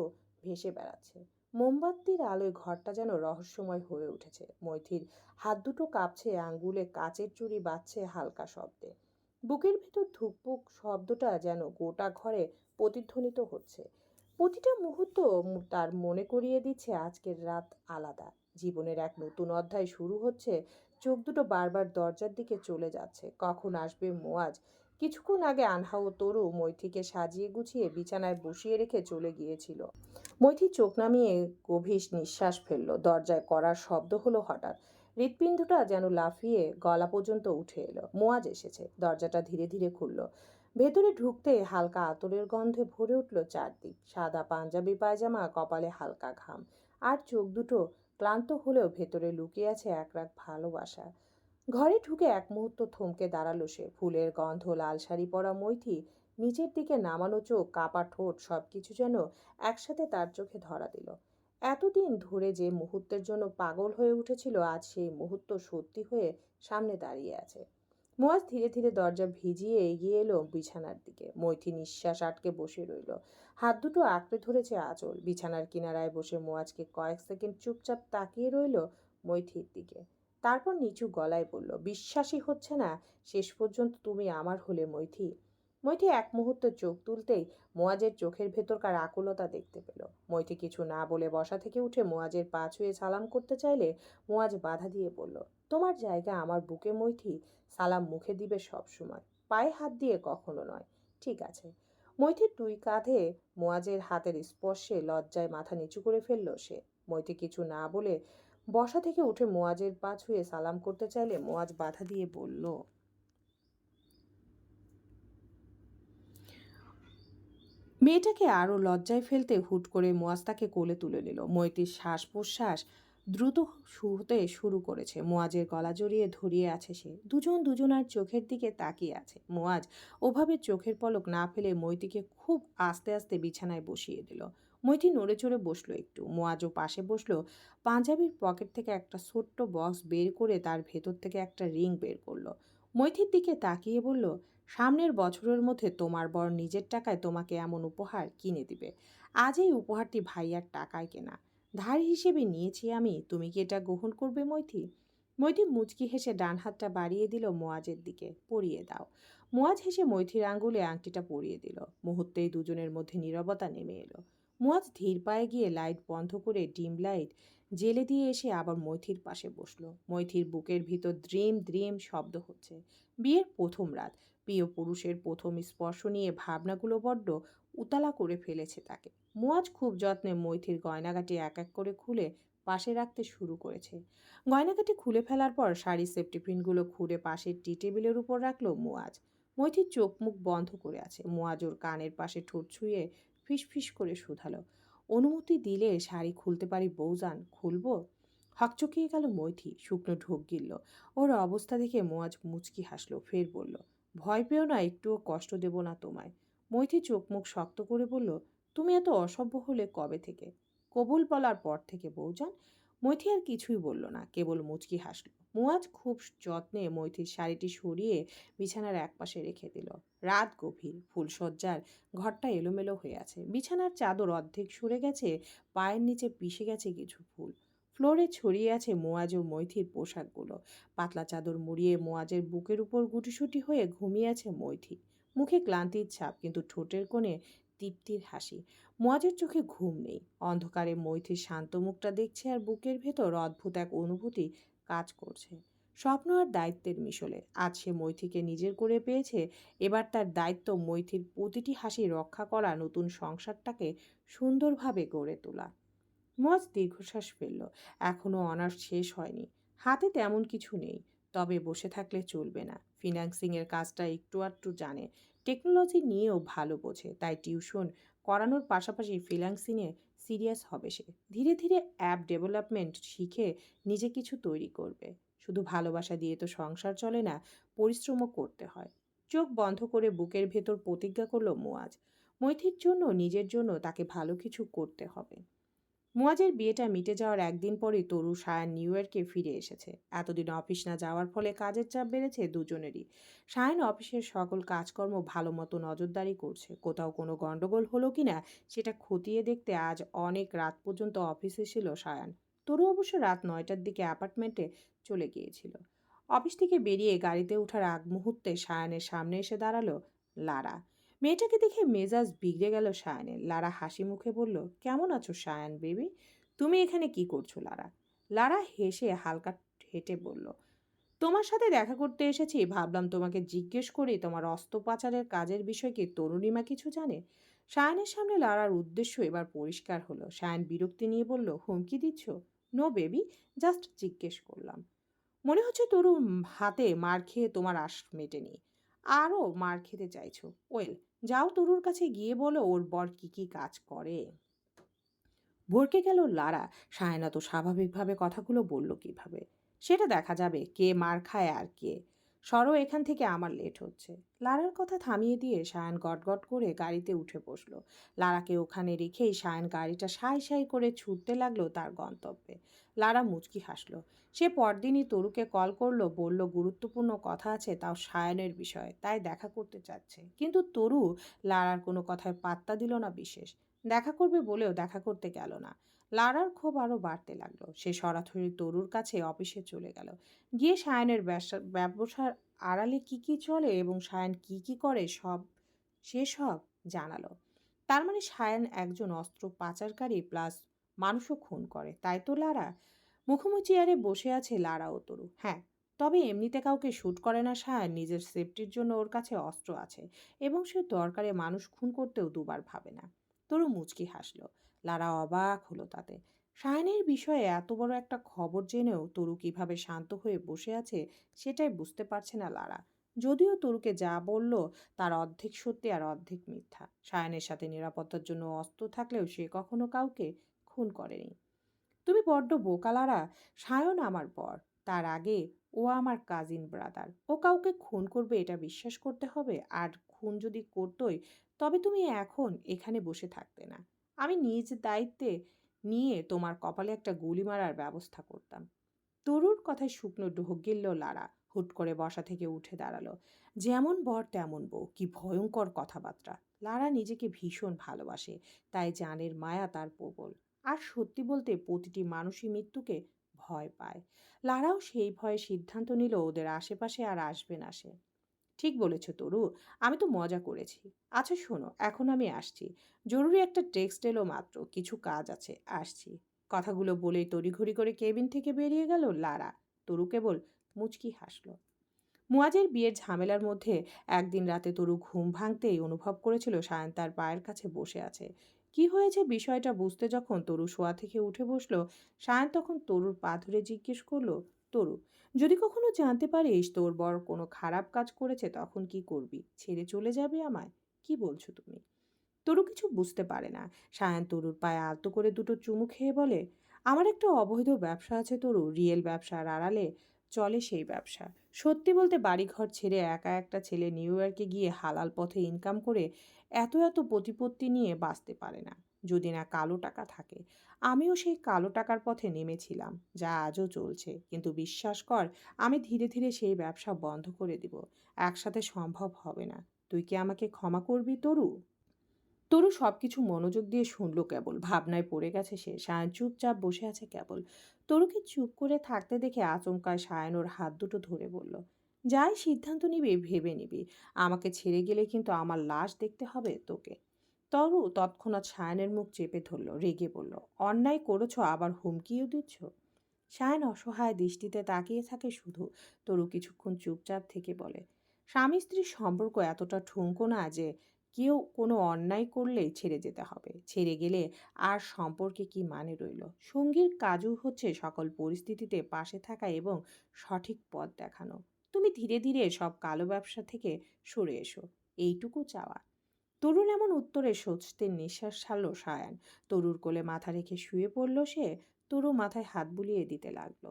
S1: ভেসে বেড়াচ্ছে। মোমবাতির আলোয় ঘরটা যেন রহস্যময় হয়ে উঠেছে। মৈথির হাত দুটো কাঁপছে, আঙ্গুলে কাচের চুড়ি বাজছে হালকা শব্দে। বুকের ভেতর ধুকপুক শব্দটা যেন গোটা ঘরে প্রতিধ্বনিত হচ্ছে। প্রতিটা মুহূর্ত তার মনে করিয়ে দিচ্ছে আজকের রাত আলাদা। জীবনের এক নতুন অধ্যায় শুরু হচ্ছে। চোখ দুটো বারবার দরজার দিকে চলে যাচ্ছে। কখন আসবে মোয়াজ? কিছুক্ষণ আগে আনহা ও তরু মৈথিকে সাজিয়ে গুছিয়ে বিছানায় বসিয়ে রেখে চলে গিয়েছিল। মৈথি চোখ নামিয়ে গভীর নিঃশ্বাস ফেলল। দরজায় কড়ার শব্দ হলো হঠাৎ। হৃৎপিণ্ডটা যেন লাফিয়ে গলা পর্যন্ত উঠে এলো। মোয়াজ এসেছে। দরজাটা ধীরে ধীরে খুলল। ভেতরে ঢুকতে হালকা আতরের গন্ধে ভরে উঠল চারদিক। সাদা পাঞ্জাবি পায়জামা, কপালে হালকা ঘাম, আর চোখ দুটো ক্লান্ত হলেও ভেতরে লুকিয়ে আছে একরাশ ভালোবাসা। ঘরে ঢুকে এক মুহূর্ত থমকে দাঁড়ালো সে। ফুলের গন্ধ, লাল শাড়ি পরা মৈথি, নিচের দিকে নামানো চোখ, কাপা ঠোঁট, সবকিছু যেন একসাথে তার চোখে ধরা দিল। এতদিন ধরে যে মুহূর্তের জন্য পাগল হয়ে উঠেছিল, আজ সেই মুহূর্ত সত্যি হয়ে সামনে দাঁড়িয়ে আছে। মুয়াজ ধীরে ধীরে দরজা ভিজিয়ে এগিয়ে এলো বিছানার দিকে। মৈথি নিঃশ্বাস আটকে বসে রইল। হাত দুটো আঁকড়ে ধরেছে আঁচল। বিছানার কিনারায় বসে মুয়াজকে কয়েক সেকেন্ড চুপচাপ তাকিয়ে রইল মৈথির দিকে। তারপর নিচু গলায় বলল, বিশ্বাসই হচ্ছে না শেষ পর্যন্ত তুমি আমার হলে মৈথি। মৈথি এক মুহূর্তে চোখ তুলতেই মোয়াজের চোখের ভেতরকার আকুলতা দেখতে পেল। মৈথি কিছু না বলে বসা থেকে উঠে মোয়াজের পা ছুঁয়ে সালাম করতে চাইলে মোয়াজ বাধা দিয়ে বলল, তোমার জায়গা আমার বুকে মৈথি। সালাম মুখে দিবে সব সময়, পায়ে হাত দিয়ে কখনো নয়। ঠিক আছে। মৈথির দুই কাঁধে মোয়াজের হাতের স্পর্শে লজ্জায় মাথা নিচু করে ফেলল সে। মৈথি কিছু না বলে বসা থেকে উঠে মোয়াজের পা ছুঁয়ে সালাম করতে চাইলে মোয়াজ বাধা দিয়ে বলল, মেয়েটাকে আরো লজ্জায় ফেলতে হুট করে মোয়াজ তাকে কোলে তুলে নিল। মৈত্রীর শ্বাস প্রশ্বাস দ্রুত হতে শুরু করেছে। মোয়াজের গলা জড়িয়ে ধরিয়ে আছে সে। দুজন দুজনার চোখের দিকে তাকিয়ে আছে। মোয়াজ ওভাবে চোখের পলক না ফেলে মৈত্রীকে খুব আস্তে আস্তে বিছানায় বসিয়ে দিল। মৈত্রী নড়ে চড়ে বসলো একটু। মোয়াজও পাশে বসলো। পাঞ্জাবির পকেট থেকে একটা ছোট্ট বক্স বের করে তার ভেতর থেকে একটা রিং বের করলো। মৈত্রীর দিকে তাকিয়ে বলল, সামনের বছরের মধ্যে তোমার বর নিজের টাকায় তোমাকে এমন উপহার কিনে দিবে। আজ এই উপহারটি ভাইয়ার টাকায় কেনা। ধার হিসেবে নিয়েছি আমি। তুমি কি এটা গ্রহণ করবে মৈথি? মৈথি মুচকি হেসে ডান হাতটা বাড়িয়ে দিল মোয়াজের দিকে। পরিয়ে দাও। মোয়াজ হেসে মৈথির আঙ্গুলে আংটিটা পরিয়ে দিল। মুহূর্তেই দুজনের মধ্যে নীরবতা নেমে এলো। মোয়াজ ধীর পায়ে গিয়ে লাইট বন্ধ করে ডিম লাইট জেলে দিয়ে এসে আবার মৈথির পাশে বসলো। মৈথির বুকের ভিতর দ্রিম দ্রিম শব্দ হচ্ছে। বিয়ের প্রথম রাত, প্রিয় পুরুষের প্রথম স্পর্শ নিয়ে ভাবনাগুলো বড্ড উতালা করে ফেলেছে তাকে। মুয়াজ খুব যত্নে মৈথির গয়নাগাটি এক এক করে খুলে পাশে রাখতে শুরু করেছে। গয়নাগাটি খুলে ফেলার পর শাড়ির সেফটি পিনগুলো খুলে পাশের টি টেবিলের উপর রাখলো মুয়াজ। মৈথির চোখ মুখ বন্ধ করে আছে। মুয়াজ ওর কানের পাশে ঠোঁট ছুঁয়ে ফিস করে শুধালো, অনুমতি দিলে শাড়ি খুলতে পারি বউজান, খুলবো? হকচকিয়ে গেল মৈথি। শুকনো ঢোক গিলল। ওর অবস্থা দেখে মুয়াজ মুচকি হাসলো। ফের বলল, ভয় পেও না, একটুও কষ্ট দেব না তোমায়। মৈথি চোখ মুখ শক্ত করে বলল, তুমি এত অসভ্য হলে কবে থেকে? কবুল বলার পর থেকে বউজান। মৈথি আর কিছুই বলল না, কেবল মুচকি হাসল। মুয়াজ খুব যত্নে মৈথির শাড়িটি সরিয়ে বিছানার একপাশে রেখে দিল। রাত গভীর। ফুলশয্যার ঘরটা এলোমেলো হয়ে আছে। বিছানার চাদর অর্ধেক সরে গেছে, পায়ের নিচে পিষে গেছে কিছু ফুল। ফ্লোরে ছড়িয়ে আছে মোয়াজ ও মৈথির পোশাকগুলো। পাতলা চাদর মুড়িয়ে মোয়াজের বুকের উপর গুটিসুটি হয়ে ঘুমিয়ে আছে মৈথি। মুখে ক্লান্তির ছাপ, কিন্তু ঠোঁটের কোণে তৃপ্তির হাসি। মোয়াজের চোখে ঘুম নেই। অন্ধকারে মৈথির শান্ত মুখটা দেখছে, আর বুকের ভেতর অদ্ভুত এক অনুভূতি কাজ করছে। স্বপ্ন আর দায়িত্বের মিশলে আজ সে মৈথিকে নিজের করে পেয়েছে। এবার তার দায়িত্ব মৈথির প্রতিটি হাসি রক্ষা করা, নতুন সংসারটাকে সুন্দরভাবে গড়ে তোলা। মুয়াজ দীর্ঘশ্বাস ফেলল। এখনও অনার্স শেষ হয়নি। হাতে তেমন কিছু নেই। তবে বসে থাকলে চলবে না। ফিন্যান্সিংয়ের কাজটা একটু আধটু জানে। টেকনোলজি নিয়েও ভালো বোঝে। তাই টিউশন করানোর পাশাপাশি ফ্রিল্যান্সিংয়ে সিরিয়াস হবে সে। ধীরে ধীরে অ্যাপ ডেভেলপমেন্ট শিখে নিজে কিছু তৈরি করবে। শুধু ভালোবাসা দিয়ে তো সংসার চলে না, পরিশ্রমও করতে হয়। চোখ বন্ধ করে বুকের ভেতর প্রতিজ্ঞা করল মুয়াজ। মৈথির জন্য, নিজের জন্য তাকে ভালো কিছু করতে হবে। মুয়াজের বিয়েটা মিটে যাওয়ার একদিন পরই তরু সায়ান নিউ ইয়র্কে ফিরে এসেছে। এতদিন অফিস না যাওয়ার ফলে কাজের চাপ বেড়েছে দুজনেরই। সায়ান অফিসের সকল কাজকর্ম ভালো মতো নজরদারি করছে, কোথাও কোনো গন্ডগোল হলো কিনা সেটা খতিয়ে দেখতে আজ অনেক রাত পর্যন্ত অফিসে ছিল সায়ান। তরু অবশ্য রাত 9টার দিকে অ্যাপার্টমেন্টে চলে গিয়েছিল। অফিস থেকে বেরিয়ে গাড়িতে ওঠার আগ মুহূর্তে সায়ানের সামনে এসে দাঁড়ালো লারা। মেয়েটাকে দেখে মেজাজ বিগড়ে গেল সায়ানের। লারা হাসি মুখে বলল, কেমন আছো সায়ান বেবি? তুমি এখানে কি করছো লারা? লারা হেসে হালকা হেঁটে বলল, তোমার সাথে দেখা করতে এসেছি, ভাবলাম তোমাকে জিজ্ঞেস করি তোমার অস্ত্রোপচারের কাজের বিষয়ে কি তরুণীমা কিছু জানে? সায়ানের সামনে লারার উদ্দেশ্য এবার পরিষ্কার হলো। সায়ান বিরক্তি নিয়ে বলল, হুমকি দিচ্ছ? নো বেবি, জাস্ট জিজ্ঞেস করলাম। মনে হচ্ছে তরু হাতে মার খেয়ে তোমার আশ মেটেনি, আরও মার খেতে চাইছো। ওয়েল, যাও তরুর কাছে গিয়ে বলো ওর বর কি কি কাজ করে। ভরকে গেল লারা। সায়না তো স্বাভাবিকভাবে কথাগুলো বলল কিভাবে? সেটা দেখা যাবে, কে মার খায় আর কে। সরো এখান থেকে, আমার লেট হচ্ছে। লারার কথা থামিয়ে দিয়ে সায়ান গটগট করে গাড়িতে উঠে বসলো। লারাকে ওখানে রেখেই সায়ান গাড়িটা সাই সাই করে ছুটতে লাগলো তার গন্তব্যে। লারা মুচকি হাসলো। সে পরদিনই তরুকে কল করলো, বলল গুরুত্বপূর্ণ কথা আছে, তাও সায়ানের বিষয়ে, তাই দেখা করতে চাচ্ছে। কিন্তু তরু লারার কোনো কথায় পাত্তা দিল না বিশেষ। দেখা করবে বলেও দেখা করতে গেল না। লারার ক্ষোভ আরও বাড়তে লাগলো। সে সরাসরি তরুর কাছে অফিসে চলে গেল। গিয়ে সায়নের ব্যবসার আড়ালে কি কি চলে এবং সায়ন কি কি করে সে সব জানালো। তার মানে সায়ন একজন অস্ত্র পাচারকারী প্লাস মানুষও খুন করে, তাই তো লারা? মুখোমুখি চেয়ারে বসে আছে লারা ও তরু। হ্যাঁ, তবে এমনিতে কাউকে শ্যুট করে না সায়ন। নিজের সেফটির জন্য ওর কাছে অস্ত্র আছে এবং সে দরকারে মানুষ খুন করতেও দুবার ভাবে না। তরু মুচকি হাসল। লারা অবাক হলো তাতে। সায়নের বিষয়ে এত বড় একটা খবর জেনেও তরু কিভাবে শান্ত হয়ে বসে আছে সেটাই বুঝতে পারছে না লারা। যদিও তরুকে যা বলল তার অর্ধেক সত্যি আর অর্ধেক মিথ্যা। সায়নের সাথে নিরাপত্তার জন্য অস্ত্র থাকলেও সে কখনো কাউকে খুন করেনি। তুমি বড্ড বোকা লারা। সায়ন আমার বর, তার আগে ও আমার কাজিন ব্রাদার। ও কাউকে খুন করবে এটা বিশ্বাস করতে হবে? আর খুন যদি করতোই তবে তুমি এখন এখানে বসে থাকতে না। আমি নিজ দায়িত্বে নিয়ে তোমার কপালে একটা গুলি মারার ব্যবস্থা করতাম। তরুর কথায় শুকনো ঢোক গিলল লারা। হুট করে বসা থেকে উঠে দাঁড়ালো। যেমন বর তেমন বউ, কি ভয়ঙ্কর কথাবার্তা! লারা নিজেকে ভীষণ ভালোবাসে, তাই জানের মায়া তার প্রবল। আর সত্যি বলতে প্রতিটি মানুষই মৃত্যুকে ভয় পায়। লারাও সেই ভয়ে সিদ্ধান্ত নিল ওদের আশেপাশে আর আসবে না সে। ঠিক বলেছ তরু, আমি তো মজা করেছি। আচ্ছা শোনো, এখন আমি আসছি। জরুরি একটা টেক্সট এলো মাত্র, কিছু কাজ আছে, আসছি। কথাগুলো বলেই তড়িঘড়ি করে কেবিন থেকে বেরিয়ে গেল লারা। তরু কেবল মুচকি হাসল। মুয়াজের বিয়ের ঝামেলার মধ্যে একদিন রাতে তরু ঘুম ভাঙতেই অনুভব করেছিল সায়ন তার পায়ের কাছে বসে আছে। কি হয়েছে বিষয়টা বুঝতে যখন তরু শোয়া থেকে উঠে বসলো, সায়ন তখন তরুর পা ধরে জিজ্ঞেস করলো, তরু, যদি কখনো জানতে পারিস তোর বর কোনো খারাপ কাজ করেছে তখন কি করবি? ছেড়ে চলে যাবে আমায়? কি বলছো তুমি? তরু কিছু বুঝতে পারে না। সায়ান তরুর পায়ে আলতো করে দুটো চুমু খেয়ে বলে, আমার একটা অবৈধ ব্যবসা আছে তরু, রিয়েল ব্যবসার আড়ালে চলে সেই ব্যবসা। সত্যি বলতে বাড়িঘর ছেড়ে একা একটা ছেলে নিউ ইয়র্কে গিয়ে হালাল পথে ইনকাম করে এত এত প্রতিপত্তি নিয়ে বাঁচতে পারে না, যদি না কালো টাকা থাকে। আমিও সেই কালো টাকার পথে নেমেছিলাম, যা আজও চলছে। কিন্তু বিশ্বাস কর, আমি ধীরে ধীরে সেই ব্যবসা বন্ধ করে দিব। একসাথে সম্ভব হবে না। তুই কি আমাকে ক্ষমা করবি তরু? তরু সবকিছু মনোযোগ দিয়ে শুনল কেবল। ভাবনায় পড়ে গেছে সে। সায়ন চুপচাপ বসে আছে কেবল। তরুকে চুপ করে থাকতে দেখে আচমকায় সায়ন ওর হাত দুটো ধরে বলল, যাই সিদ্ধান্ত নিবি ভেবে নিবি। আমাকে ছেড়ে গেলে কিন্তু আমার লাশ দেখতে হবে তোকে। তরু তৎক্ষণাৎ সায়নের মুখ চেপে ধরল, রেগে বলল, অন্যায় করেছো আবার হুমকিও দিচ্ছ? সায়ন অসহায় দৃষ্টিতে তাকিয়ে থাকে শুধু। তরু কিছুক্ষণ চুপচাপ থেকে বলে, স্বামী স্ত্রীর সম্পর্ক এতটা ঠুনকো না যে কেউ কোনো অন্যায় করলেই ছেড়ে যেতে হবে। ছেড়ে গেলে আর সম্পর্কে কি মানে রইল? সঙ্গীর কাজও হচ্ছে সকল পরিস্থিতিতে পাশে থাকা এবং সঠিক পথ দেখানো। তুমি ধীরে ধীরে সব কালো ব্যবসা থেকে সরে এসো, এইটুকু চাওয়া। তরুণ এমন উত্তরে স্বস্তির নিঃশ্বাস ছাড়ল সায়ান। তরুর কোলে মাথা রেখে শুয়ে পড়ল সে। তরু মাথায় হাত বুলিয়ে দিতে লাগলো।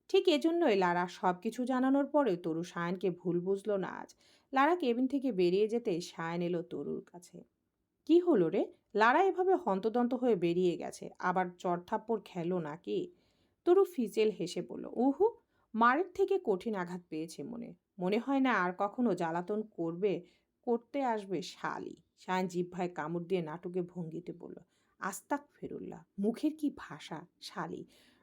S1: ঠিক এজন্যই লারা সবকিছু জানানোর পরেও তরু সায়নকে ভুল বুঝলো না আজ। লারা কেবিন থেকে বেরিয়ে যেতে সায়ন এলো তরুর কাছে। কি হলো রে? লারা এভাবে হন্তদন্ত হয়ে বেরিয়ে গেছে, আবার চড়থাপ্পড় খেলো নাকি? তরু ফিচেল হেসে বলল, উহু, মারের থেকে কঠিন আঘাত পেয়েছে মনে। মনে হয় না আর কখনো জ্বালাতন করতে আসবে শালি। সায়ন জিহ্বায় কামড় দিয়ে নাটকে ভঙ্গিতে বলল, আস্তাক ফেরুল্লাহ, মুখের কি ভাষা! শালি,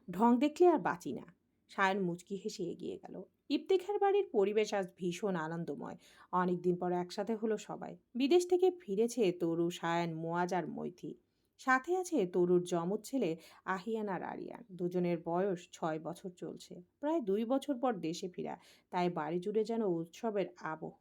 S1: ঢং দেখলে আর বাঁচি না। সায়ন মুচকি হেসে এগিয়ে গেল। ইফতেখার বাড়ির পরিবেশ আজ ভীষণ আনন্দময়। অনেকদিন পর একসাথে হলো সবাই। বিদেশ থেকে ফিরেছে তরু, সায়ান, মোয়াজ আর মৈথি। সাথে আছে তরুর যমজ ছেলে আহিয়ান আর আরিয়ান। দুজনের বয়স 6 বছর চলছে। প্রায় 2 বছর পর দেশে ফেরা, তাই বাড়ি জুড়ে যেন উৎসবের আবহ।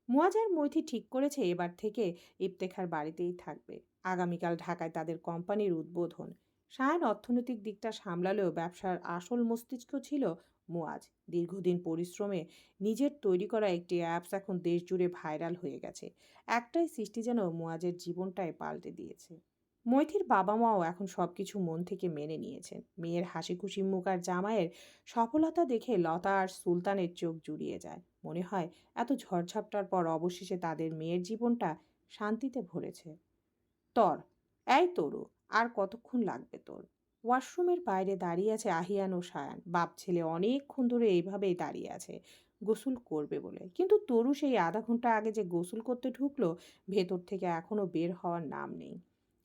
S1: মুয়াজ আর মৈথি ঠিক করেছে এবার থেকে ইফতেখার বাড়িতেই থাকবে। আগামীকাল ঢাকায় তাদের কোম্পানির উদ্বোধন। সায়ন অর্থনৈতিক দিকটা সামলালেও ব্যবসার আসল মস্তিষ্ক ছিল মুয়াজ। দীর্ঘদিন পরিশ্রমে নিজের তৈরি করা একটি অ্যাপস এখন দেশ জুড়ে ভাইরাল হয়ে গেছে। একটাই সৃষ্টি যেন মুয়াজের জীবনটাই পাল্টে দিয়েছে। মৈথির বাবা মাও এখন সবকিছু মন থেকে মেনে নিয়েছেন। মেয়ের হাসি খুশি মুখ আর জামাইয়ের সফলতা দেখে লতা আর সুলতানের চোখ জুড়িয়ে যায়। মনে হয় এত ঝড়ঝাপটার পর অবশেষে তাদের মেয়ের জীবনটা শান্তিতে ভরেছে। তর, এই তরু, আর কতক্ষণ লাগবে তোর? ওয়াশরুমের বাইরে দাঁড়িয়ে আছে আহিয়ান ও সায়ান। বাপ ছেলে অনেকক্ষণ ধরে এইভাবেই দাঁড়িয়ে আছে গোসল করবে বলে, কিন্তু তরু সেই আধা ঘন্টা আগে যে গোসল করতে ঢুকলো, ভেতর থেকে এখনো বের হওয়ার নাম নেই।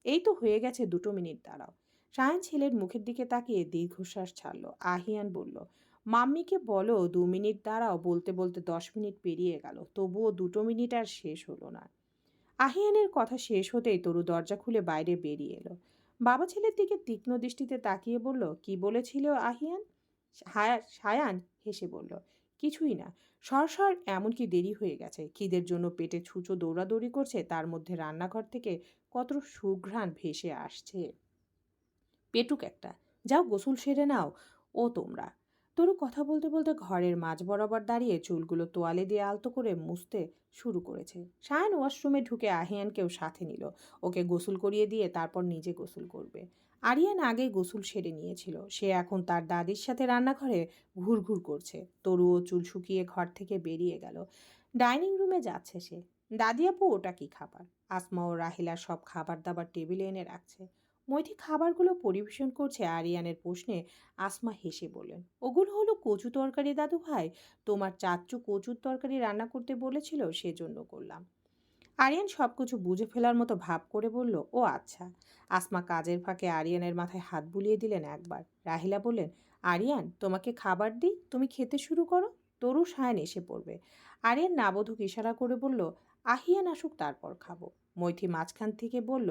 S1: এই তো হয়ে গেছে 2 মিনিট, দাঁড়াও। সায়ান ছেলের মুখের দিকে তাকিয়ে দীর্ঘশ্বাস ছাড়লো। আহিয়ান বলল, মাম্মিকে বলো 2 মিনিট দাঁড়াও। বলতে বলতে 10 মিনিট পেরিয়ে গেল, তবুও 2 মিনিট আর শেষ হলো না। আহিয়ানের কথা শেষ হতেই তরু দরজা খুলে বাইরে বেরিয়ে এলো। বাবা ছেলের দিকে তীক্ষ্ণ দৃষ্টিতে তাকিয়ে বলল, কি বলেছিল আহিয়ান? সায়ান হেসে বলল, কিছুই না। সর এমনকি দেরি হয়ে গেছে। খিদের জন্য পেটে ছুঁচো দৌড়াদৌড়ি করছে, তার মধ্যে রান্নাঘর থেকে কত সুঘ্রাণ ভেসে আসছে। পেটুক একটা, যাও গোসল সেরে নাও। ও তোমরা। তরু কথা বলতে বলতে ঘরের মাঝ বরাবর দাঁড়িয়ে চুলগুলো তোয়ালে দিয়ে আলতো করে মুছতে শুরু করেছে। সায়ান ওয়াশরুমে ঢুকে আহিয়ানকেও সাথে নিল। ওকে গোসল করিয়ে দিয়ে তারপর নিজে গোসল করবে। আরিয়ান আগেই গোসল সেরে নিয়েছিল। সে এখন তার দাদির সাথে রান্নাঘরে ঘুরঘুর করছে। তরুও চুল শুকিয়ে ঘর থেকে বেরিয়ে গেল। ডাইনিং রুমে যাচ্ছে সে। দাদি আপু, ওটা কি খাবার? আসমা ও রাহিলা সব খাবার দাবার টেবিলে এনে রাখছে। মৈথি খাবারগুলো পরিবেশন করছে। আরিয়ানের প্রশ্নে আসমা হেসে বললেন, ওগুলো হলো কচু তরকারি দাদু ভাই। তোমার চাচ্চু কচুর তরকারি রান্না করতে বলেছিল, সেজন্য করলাম। আরিয়ান সবকিছু বুঝে ফেলার মতো ভাব করে বলল, ও আচ্ছা। আসমা কাজের ফাঁকে আরিয়ানের মাথায় হাত বুলিয়ে দিলেন একবার। রাহিলা বললেন, আরিয়ান, তোমাকে খাবার দিই, তুমি খেতে শুরু করো। তরু সায়ান এসে পড়বে। আরিয়ান নাবোধক ইশারা করে বলল, আহিয়ান আসুক তারপর খাবো। মৈথি মাঝখান থেকে বলল,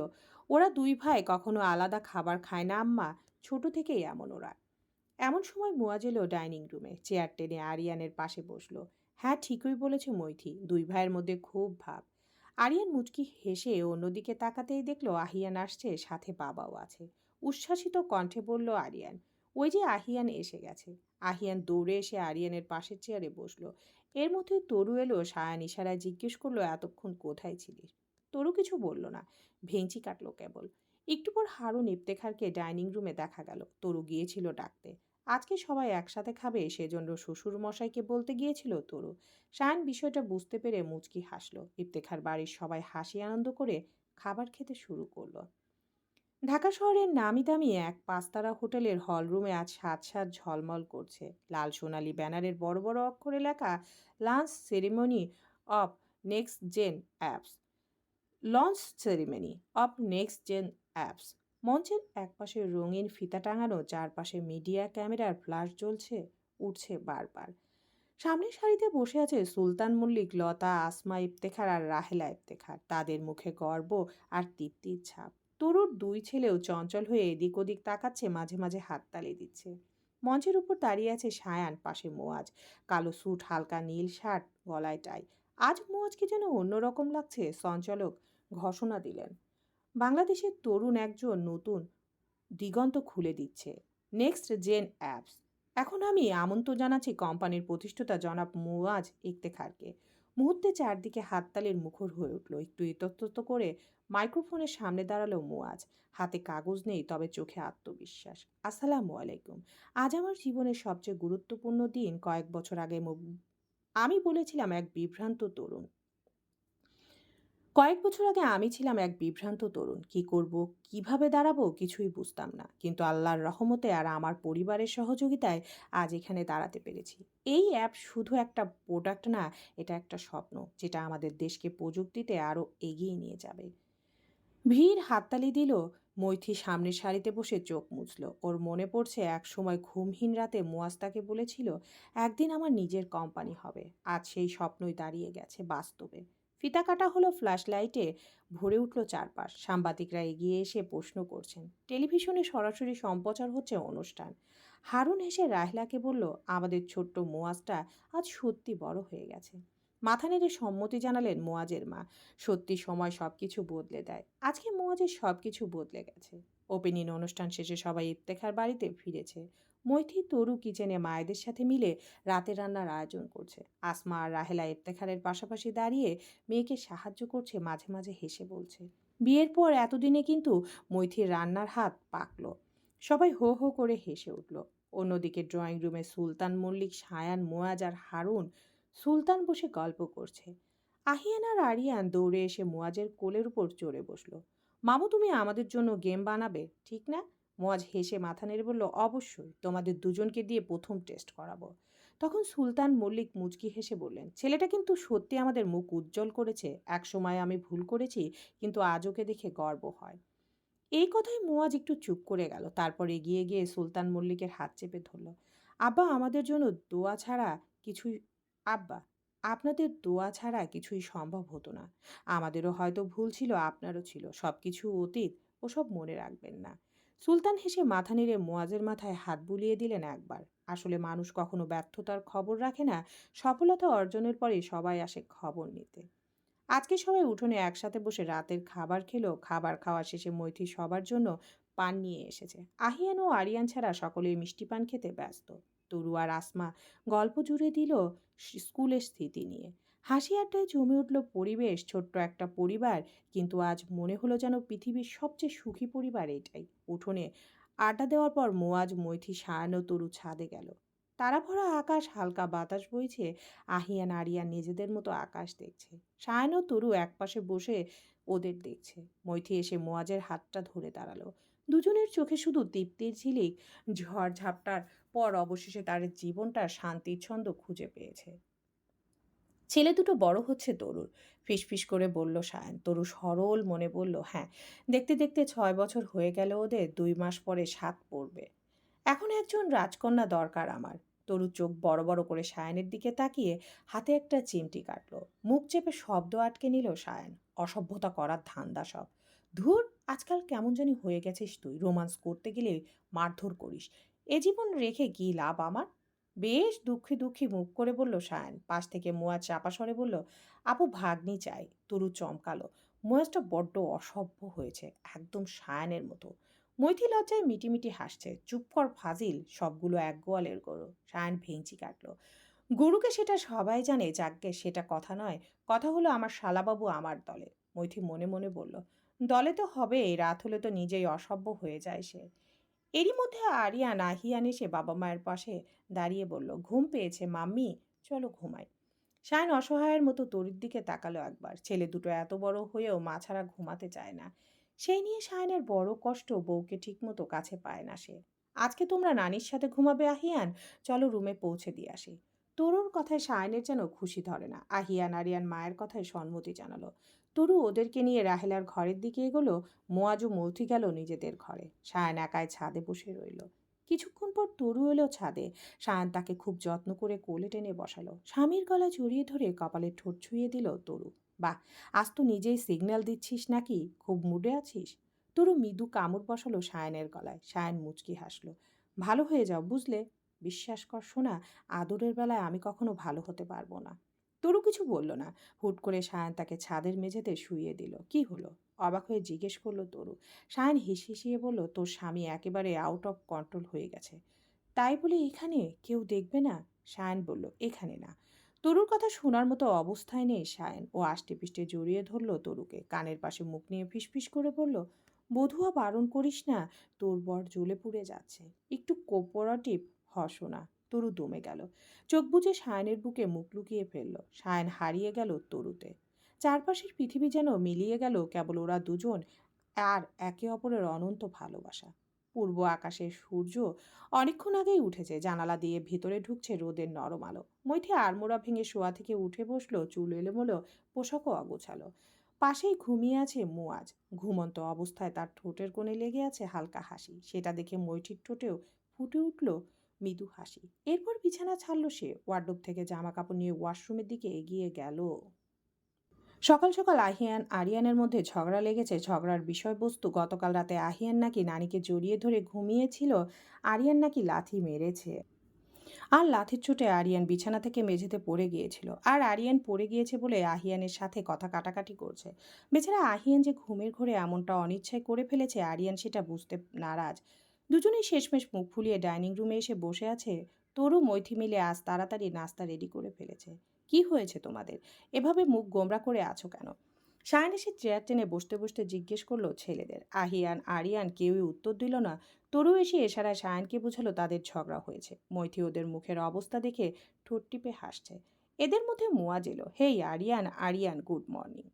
S1: ওরা 2 ভাই কখনো আলাদা খাবার খায় না আম্মা, ছোট থেকেই এমন ওরা। এমন সময় মুয়াজ এলো ডাইনিং রুমে, চেয়ার টেনে আরিয়ানের পাশে বসলো। হ্যাঁ, ঠিকই বলেছে মৈথি, 2 ভাইয়ের মধ্যে খুব ভাব। আরিয়ান মুচকি হেসে অন্যদিকে তাকাতেই দেখলো আহিয়ান আসছে, সাথে বাবাও আছে। উচ্ছ্বাসিত কণ্ঠে বলল আরিয়ান, ওই যে আহিয়ান এসে গেছে। আহিয়ান দৌড়ে এসে আরিয়ানের পাশের চেয়ারে বসলো। এর মধ্যে তরু এলো। সায়ান ইশারায় জিজ্ঞেস করলো, এতক্ষণ কোথায় ছিলিস? তরু কিছু বলল না, ভেঙচি কাটলো কেবল। একটু পর হারুন ইফতেখারকে ডাইনিং রুমে দেখা গেল। তরু গিয়েছিল ডাকতে। আজকে সবাই একসাথে খাবে, সেজন্য শ্বশুর মশাইকে বলতে গিয়েছিল তরু। সায়ান বিষয়টা বুঝতে পেরে মুচকি হাসলো। ইফতেখার বাড়ির সবাই হাসি আনন্দ করে খাবার খেতে শুরু করলো। ঢাকা শহরের নামি দামি এক 5 তারা হোটেলের হলরুমে আজ সাত সাত ঝলমল করছে। লাল সোনালি ব্যানারের বড় বড় অক্ষরে লেখা, launch ceremony of next gen apps, launch ceremony of next gen apps. মঞ্চের একপাশে রঙিন ফিতা টাঙানো, চারপাশে মিডিয়া ক্যামেরার ফ্ল্যাশ জ্বলছে উঠছে বারবার। সামনের সারিতে বসে আছে সুলতান মল্লিক, লতা, আসমা ইফতেখার আর রাহেলা ইফতেখার। তাদের মুখে গর্ব আর তৃপ্তির ছাপ। তরুর 2 ছেলেও চঞ্চল হয়ে এদিক ওদিক তাকাচ্ছে, মাঝে মাঝে হাততালি দিচ্ছে। মঞ্চের উপর দাঁড়িয়ে আছে সায়ান, পাশে মোয়াজ। কালো স্যুট, হালকা নীল শার্ট, গলায় টাই। আজ মোয়াজকে যেন অন্যরকম লাগছে। সঞ্চালক ঘোষণা দিলেন, বাংলাদেশের তরুণ একজন নতুন দিগন্ত খুলে দিচ্ছে, নেক্সট জেন অ্যাপস। এখন আমি আমন্ত্রণ জানাচ্ছি কোম্পানির প্রতিষ্ঠাতা জনাব মুয়াজ ইফতেখারকে। মুহূর্তে চারদিকে হাততালির মুখর হয়ে উঠল। একটু ইতস্তত করে মাইক্রোফোনের সামনে দাঁড়ালো মুয়াজ। হাতে কাগজ নেই, তবে চোখে আত্মবিশ্বাস। আসসালামু আলাইকুম। আজ আমার জীবনের সবচেয়ে গুরুত্বপূর্ণ দিন। কয়েক বছর আগে আমি বলেছিলাম এক বিভ্রান্ত তরুণ কয়েক বছর আগে আমি ছিলাম এক বিভ্রান্ত তরুণ। কি করব, কিভাবে দাঁড়াবো কিছুই বুঝতাম না। কিন্তু আল্লাহর রহমতে আর আমার পরিবারের সহযোগিতায় আজ এখানে দাঁড়াতে পেরেছি। এই অ্যাপ শুধু একটা প্রোডাক্ট না, এটা একটা স্বপ্ন যেটা আমাদের দেশকে প্রযুক্তিতে আরো এগিয়ে নিয়ে যাবে। ভিড় হাততালি দিল। মৈথি সামনের সারিতে বসে চোখ মুছল। ওর মনে পড়ছে এক সময় ঘুমহীন রাতে মুয়াজ তাকে বলেছিল, একদিন আমার নিজের কোম্পানি হবে। আজ সেই স্বপ্নই দাঁড়িয়ে গেছে বাস্তবে। ফিতা কাটা হলো, ফ্ল্যাশ লাইটে ভরে উঠল চারপাশ। সাংবাদিকরা এগিয়ে এসে প্রশ্ন করছেন, টেলিভিশনে সরাসরি সম্প্রচার হচ্ছে অনুষ্ঠান। হারুন হেসে রাহলাকে বলল, আমাদের ছোট্ট মুয়াজটা আজ সত্যি বড় হয়ে গেছে। মাথা নেড়ে সম্মতি জানালেন মুয়াজের মা। সত্যি সময় সবকিছু বদলে দেয়। আজকে মৌয়াজের সবকিছু বদলে গেছে। ওপেনিং অনুষ্ঠান শেষে সবাই ইফতেখার বাড়িতে ফিরেছে। মৈথি তরু কিচেনে মায়েদের সাথে মিলে রাতের রান্নার আয়োজন করছে। আসমা আর রাহেলা ইফতেখারের পাশাপাশি দাঁড়িয়ে মেয়েকে সাহায্য করছে, মাঝে মাঝে হেসে বলছে, বিয়ের পর এতদিনে কিন্তু মৈথির রান্নার হাত পাকলো। সবাই হো হো করে হেসে উঠল। অন্যদিকে ড্রয়িং রুমে সুলতান মল্লিক, সায়ান, মোয়াজ আর হারুন। সুলতান বসে গল্প করছে। আহিয়ান আর আরিয়ান দৌড়ে এসে মুয়াজের কোলের উপর চড়ে বসলো। মামু, তুমি আমাদের জন্য গেম বানাবে, ঠিক না? মুয়াজ হেসে মাথা নেড়ে বলল, অবশ্যই, তোমাদের দুজনকে দিয়ে প্রথম টেস্ট করাবো। তখন সুলতান মল্লিক মুচকি হেসে বললেন, ছেলেটা কিন্তু সত্যি আমাদের মুখ উজ্জ্বল করেছে। এক সময় আমি ভুল করেছি, কিন্তু আজ ওকে দেখে গর্ব হয়। এই কথায় মুয়াজ একটু চুপ করে গেল। তারপর এগিয়ে গিয়ে সুলতান মল্লিকের হাত চেপে ধরল। আব্বা, আমাদের জন্য দোয়া ছাড়া কিছুই আব্বা, আপনাদের দোয়া ছাড়া কিছুই সম্ভব হতো না। আমাদেরও হয়তো ভুল ছিল, আপনারও ছিল। সবকিছু অতীত, ওসব মনে রাখবেন না। সুলতান হেসে মাথা নেড়ে মুয়াজের মাথায় হাত বুলিয়ে দিলেন একবার। আসলে মানুষ কখনো ব্যর্থতার খবর রাখে না, সফলতা অর্জনের পরে সবাই আসে খবর নিতে। আজকে সবাই উঠোনে একসাথে বসে রাতের খাবার খেলো। খাবার খাওয়া শেষে মৈথি সবার জন্য পান নিয়ে এসেছে। আহিয়ান ও আরিয়ান ছাড়া সকলেই মিষ্টি পান খেতে ব্যস্ত। তরু আর আসমা গল্প জুড়ে দিল স্কুলের স্মৃতি নিয়ে। হাসি আড্ডায় জমে উঠল পরিবেশ। ছোট্ট একটা পরিবার, কিন্তু আজ মনে হলো যেন পৃথিবীর সবচেয়ে সুখী পরিবার এটাই। উঠোনে আড্ডা দেওয়ার পর মোয়াজ, মৈথি, সায়ান ও তরু ছাদে গেল। তারা ভরা আকাশ, হালকা বাতাস বইছে। আহিয়ান আরিয়ান নিজেদের মতো আকাশ দেখছে। সায়ন ও তরু একপাশে বসে ওদের দেখছে। মৈথি এসে মোয়াজের হাতটা ধরে দাঁড়ালো। দুজনের চোখে শুধু তৃপ্তির ঝিলিক। ঝড় ঝাপটার পর অবশেষে তার জীবনটা শান্তির ছন্দ খুঁজে পেয়েছে। ছেলে দুটো বড় হচ্ছে তরুর, ফিসফিস করে বলল সায়ন। তরু সরল মনে বলল, হ্যাঁ। দেখতে দেখতে 6 বছর হয়ে গেল ওদের। 2 মাস পরে 7 পড়বে। এখন একজন রাজকন্যা দরকার আমার। তরু চোখ বড় বড় করে সায়নের দিকে তাকিয়ে হাতে একটা চিমটি কাটলো। মুখ চেপে শব্দ আটকে নিল সায়ন। অসভ্যতা করার ধান্দা সব। ধুর, আজকাল কেমন জানি হয়ে গেছিস তুই। রোমান্স করতে গেলে মারধর করিস। এ জীবন রেখে কি লাভ আমার? বেশ দুঃখী দুঃখী মুখ করে বলল সায়ন। পাশ থেকে মোয়া চাপা স্বরে বলল, আপু, ভাগ্নি চাই। তরু চমকালো। মোয়াজটা বড্ড অসভ্য হয়েছে, একদম সায়নের মতো। মৈথি লজ্জায় মিটিমিটি হাসছে। চুপ কর ফাজিল, সবগুলো এক গোয়ালের গরু। সায়ন ভেঙচি কাটলো। গরুকে সেটা সবাই জানে, যাকে সেটা কথা নয়। কথা হলো আমার শালাবাবু আমার দলে। মৈথি মনে মনে বলল, দলে তো হবে, রাত হলে তো নিজেই অসভ্য হয়ে যায় সে। এরই মধ্যে আরিয়ান আহিয়ান এসে বাবা মায়ের পাশে দাঁড়িয়ে বলল, ঘুম পেয়েছে মাম্মি, চলো ঘুমাই। শায়ন অসহায়ের মতো তরির দিকে তাকালো একবার। ছেলে দুটো এত বড় হয়েও মা ছাড়া ঘুমাতে চায় না। সেই নিয়ে শায়নের বড় কষ্ট, বউকে ঠিকমতো কাছে পায় না সে। আজকে তোমরা নানির সাথে ঘুমাবে আহিয়ান, চলো রুমে পৌঁছে দিয়ে আসি। তরুর কথায় শায়নের যেন খুশি ধরে না। আহিয়ান আরিয়ান মায়ের কথায় সম্মতি জানালো। তরু ওদেরকে নিয়ে রাহেলার ঘরের দিকে এগোলো। মোয়াজও মৌথি গেল নিজেদের ঘরে। শায়ন একাই ছাদে বসে রইল। কিছুক্ষণ পর তরু এলো ছাদে। সায়ান তাকে খুব যত্ন করে কোলে টেনে বসালো। স্বামীর গলা জড়িয়ে ধরে কপালে ঠোঁট ছুঁয়ে দিল তরু। বাহ, আজ তো নিজেই সিগন্যাল দিচ্ছিস নাকি, খুব মুডে আছিস? তরু মৃদু কামড় বসালো সায়ানের গলায়। সায়ান মুচকি হাসলো। ভালো হয়ে যাও, বুঝলে? বিশ্বাস কর সোনা, আদরের বেলায় আমি কখনো ভালো হতে পারবো না। তরু কিছু বলল না। হুট করে সায়ান তাকে ছাদের মেঝেতে শুইয়ে দিল। কি হলো? অবাক হয়ে জিজ্ঞেস করলো তরু। সায়ান হিসিয়ে বলল, তোর স্বামী একেবারে আউট অফ কন্ট্রোল হয়ে গেছে। তাই বলে এখানে কেউ দেখবে না? সায়ন বলল, এখানে না। তরুর কথা শোনার মতো অবস্থায় নেই সায়ন। ও আষ্টেপৃষ্টে জড়িয়ে ধরল তরুকে। কানের পাশে মুখ নিয়ে ফিসফিস করে বলল, বধুয়া বারণ করিস না, তোর বর জ্বলে পুড়ে যাচ্ছে। একটু কোঅপারেটিভ হ সোনা। তরু দমে গেল। চোখ বুজে সায়নের বুকে মুখ লুকিয়ে ফেলল। সায়ন হারিয়ে গেল তরুতে। চারপাশের পৃথিবী যেন মিলিয়ে গেল কেবল ওরা দুজন আর একে অপরের অনন্ত ভালোবাসা। পূর্ব আকাশের সূর্য অনেকক্ষণ আগেই উঠেছে, জানালা দিয়ে ভেতরে ঢুকছে রোদের নরম আলো। মৈথি আড়মোড়া ভেঙে শোয়া থেকে উঠে বসলো, চুল এলোমেলো, পোশাকও অগোছালো। পাশেই ঘুমিয়ে আছে মুয়াজ। ঘুমন্ত অবস্থায় তার ঠোঁটের কোণে লেগে আছে হালকা হাসি, সেটা দেখে মৈঠির ঠোঁটেও ফুটে উঠল মৃদু হাসি। এরপর বিছানা ছাড়ল সে, ওয়ার্ডরোব থেকে জামা কাপড় নিয়ে ওয়াশরুমের দিকে এগিয়ে গেল। সকাল সকাল আহিয়ান আরিয়ানের মধ্যে ঝগড়া লেগেছে। ঝগড়ার বিষয়বস্তু গতকাল রাতে আহিয়ান নাকি নানিকে জড়িয়ে ধরে ঘুমিয়েছিল, আরিয়ান নাকি লাথি মেরেছে। আর লাথির চোটে আরিয়ান বিছানা থেকে মেঝেতে পড়ে গিয়েছিল, আর আরিয়ান পড়ে গিয়েছে বলে আহিয়ানের সাথে কথা কাটাকাটি করছে। বেচারা আহিয়ান যে ঘুমের ঘোরে এমনটা অনিচ্ছায় করে ফেলেছে, আরিয়ান সেটা বুঝতে নারাজ। দুজনেই শেষমেশ মুখ ফুলিয়ে ডাইনিং রুমে এসে বসে আছে। তরু মৈথি মিলে আজ তাড়াতাড়ি নাস্তা রেডি করে ফেলেছে। কি হয়েছে তোমাদের? এভাবে মুখ গোমরা করে আছো কেন? শায়ান এসে চেয়ার টেনে বসতে বসতে জিজ্ঞেস করলো ছেলেদের। আহিয়ান আরিয়ান কেউই উত্তর দিল না। তরু এসে এশারায় শায়ানকে বোঝালো তাদের ঝগড়া হয়েছে। মৈথি ওদের মুখের অবস্থা দেখে ঠোঁট টিপে হাসছে। এদের মধ্যে মুয়াজ এলো। হেই আরিয়ান, আরিয়ান গুড মর্নিং।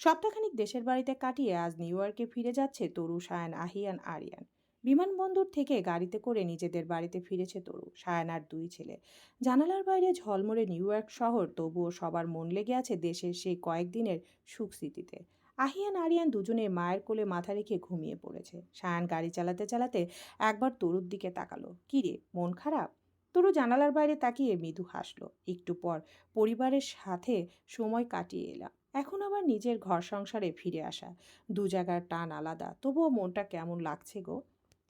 S1: সপ্তাহখানিক দেশের বাড়িতে কাটিয়ে আজ নিউ ইয়র্কে ফিরে যাচ্ছে তরু, সায়ান, আহিয়ান, আরিয়ান। বিমানবন্দর থেকে গাড়িতে করে নিজেদের বাড়িতে ফিরেছে তরু, সায়ান আর দুই ছেলে। জানালার বাইরে ঝলমলে নিউ ইয়র্ক শহর, তবুও সবার মন লেগে আছে দেশের সেই কয়েকদিনের সুখ স্মৃতিতে। আহিয়ান আরিয়ান দুজনে মায়ের কোলে মাথা রেখে ঘুমিয়ে পড়েছে। সায়ান গাড়ি চালাতে চালাতে একবার তরুর দিকে তাকালো। কি রে, মন খারাপ? তরু জানালার বাইরে তাকিয়ে মৃদু হাসলো। একটু পর পরিবারের সাথে সময় কাটিয়ে এলাম, এখন আবার নিজের ঘর সংসারে ফিরে আসা। দু জায়গার টান আলাদা, তবুও মনটা কেমন লাগছে গো।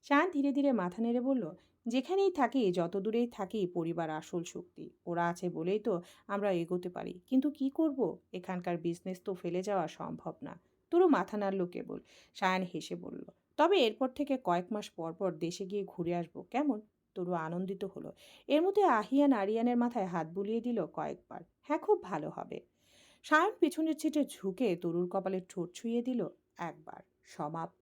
S1: চাঁদ ধীরে ধীরে মাথা নেড়ে বলল, যেখানেই থাকি, যত দূরেই থাকি, পরিবার আসল শক্তি। ওরা আছে বলেই তো আমরা এগোতে পারি। কিন্তু কি করব, এখানকার বিজনেস তো ফেলে যাওয়া সম্ভব না। তোরও মাথা নাড়ল কেবল। সায়ান হেসে বলল, তবে এরপর থেকে কয়েক মাস পর পর দেশে গিয়ে ঘুরে আসবো, কেমন? তরু আনন্দিত হলো। এর মধ্যে আহিয়ান আরিয়ানের মাথায় হাত বুলিয়ে দিল কয়েকবার। হ্যাঁ, খুব ভালো হবে। সায়ন পিছনের ছিটে ঝুঁকে তরুর কপালে ঠোঁট ছুঁয়ে দিল একবার। সমাপ্ত।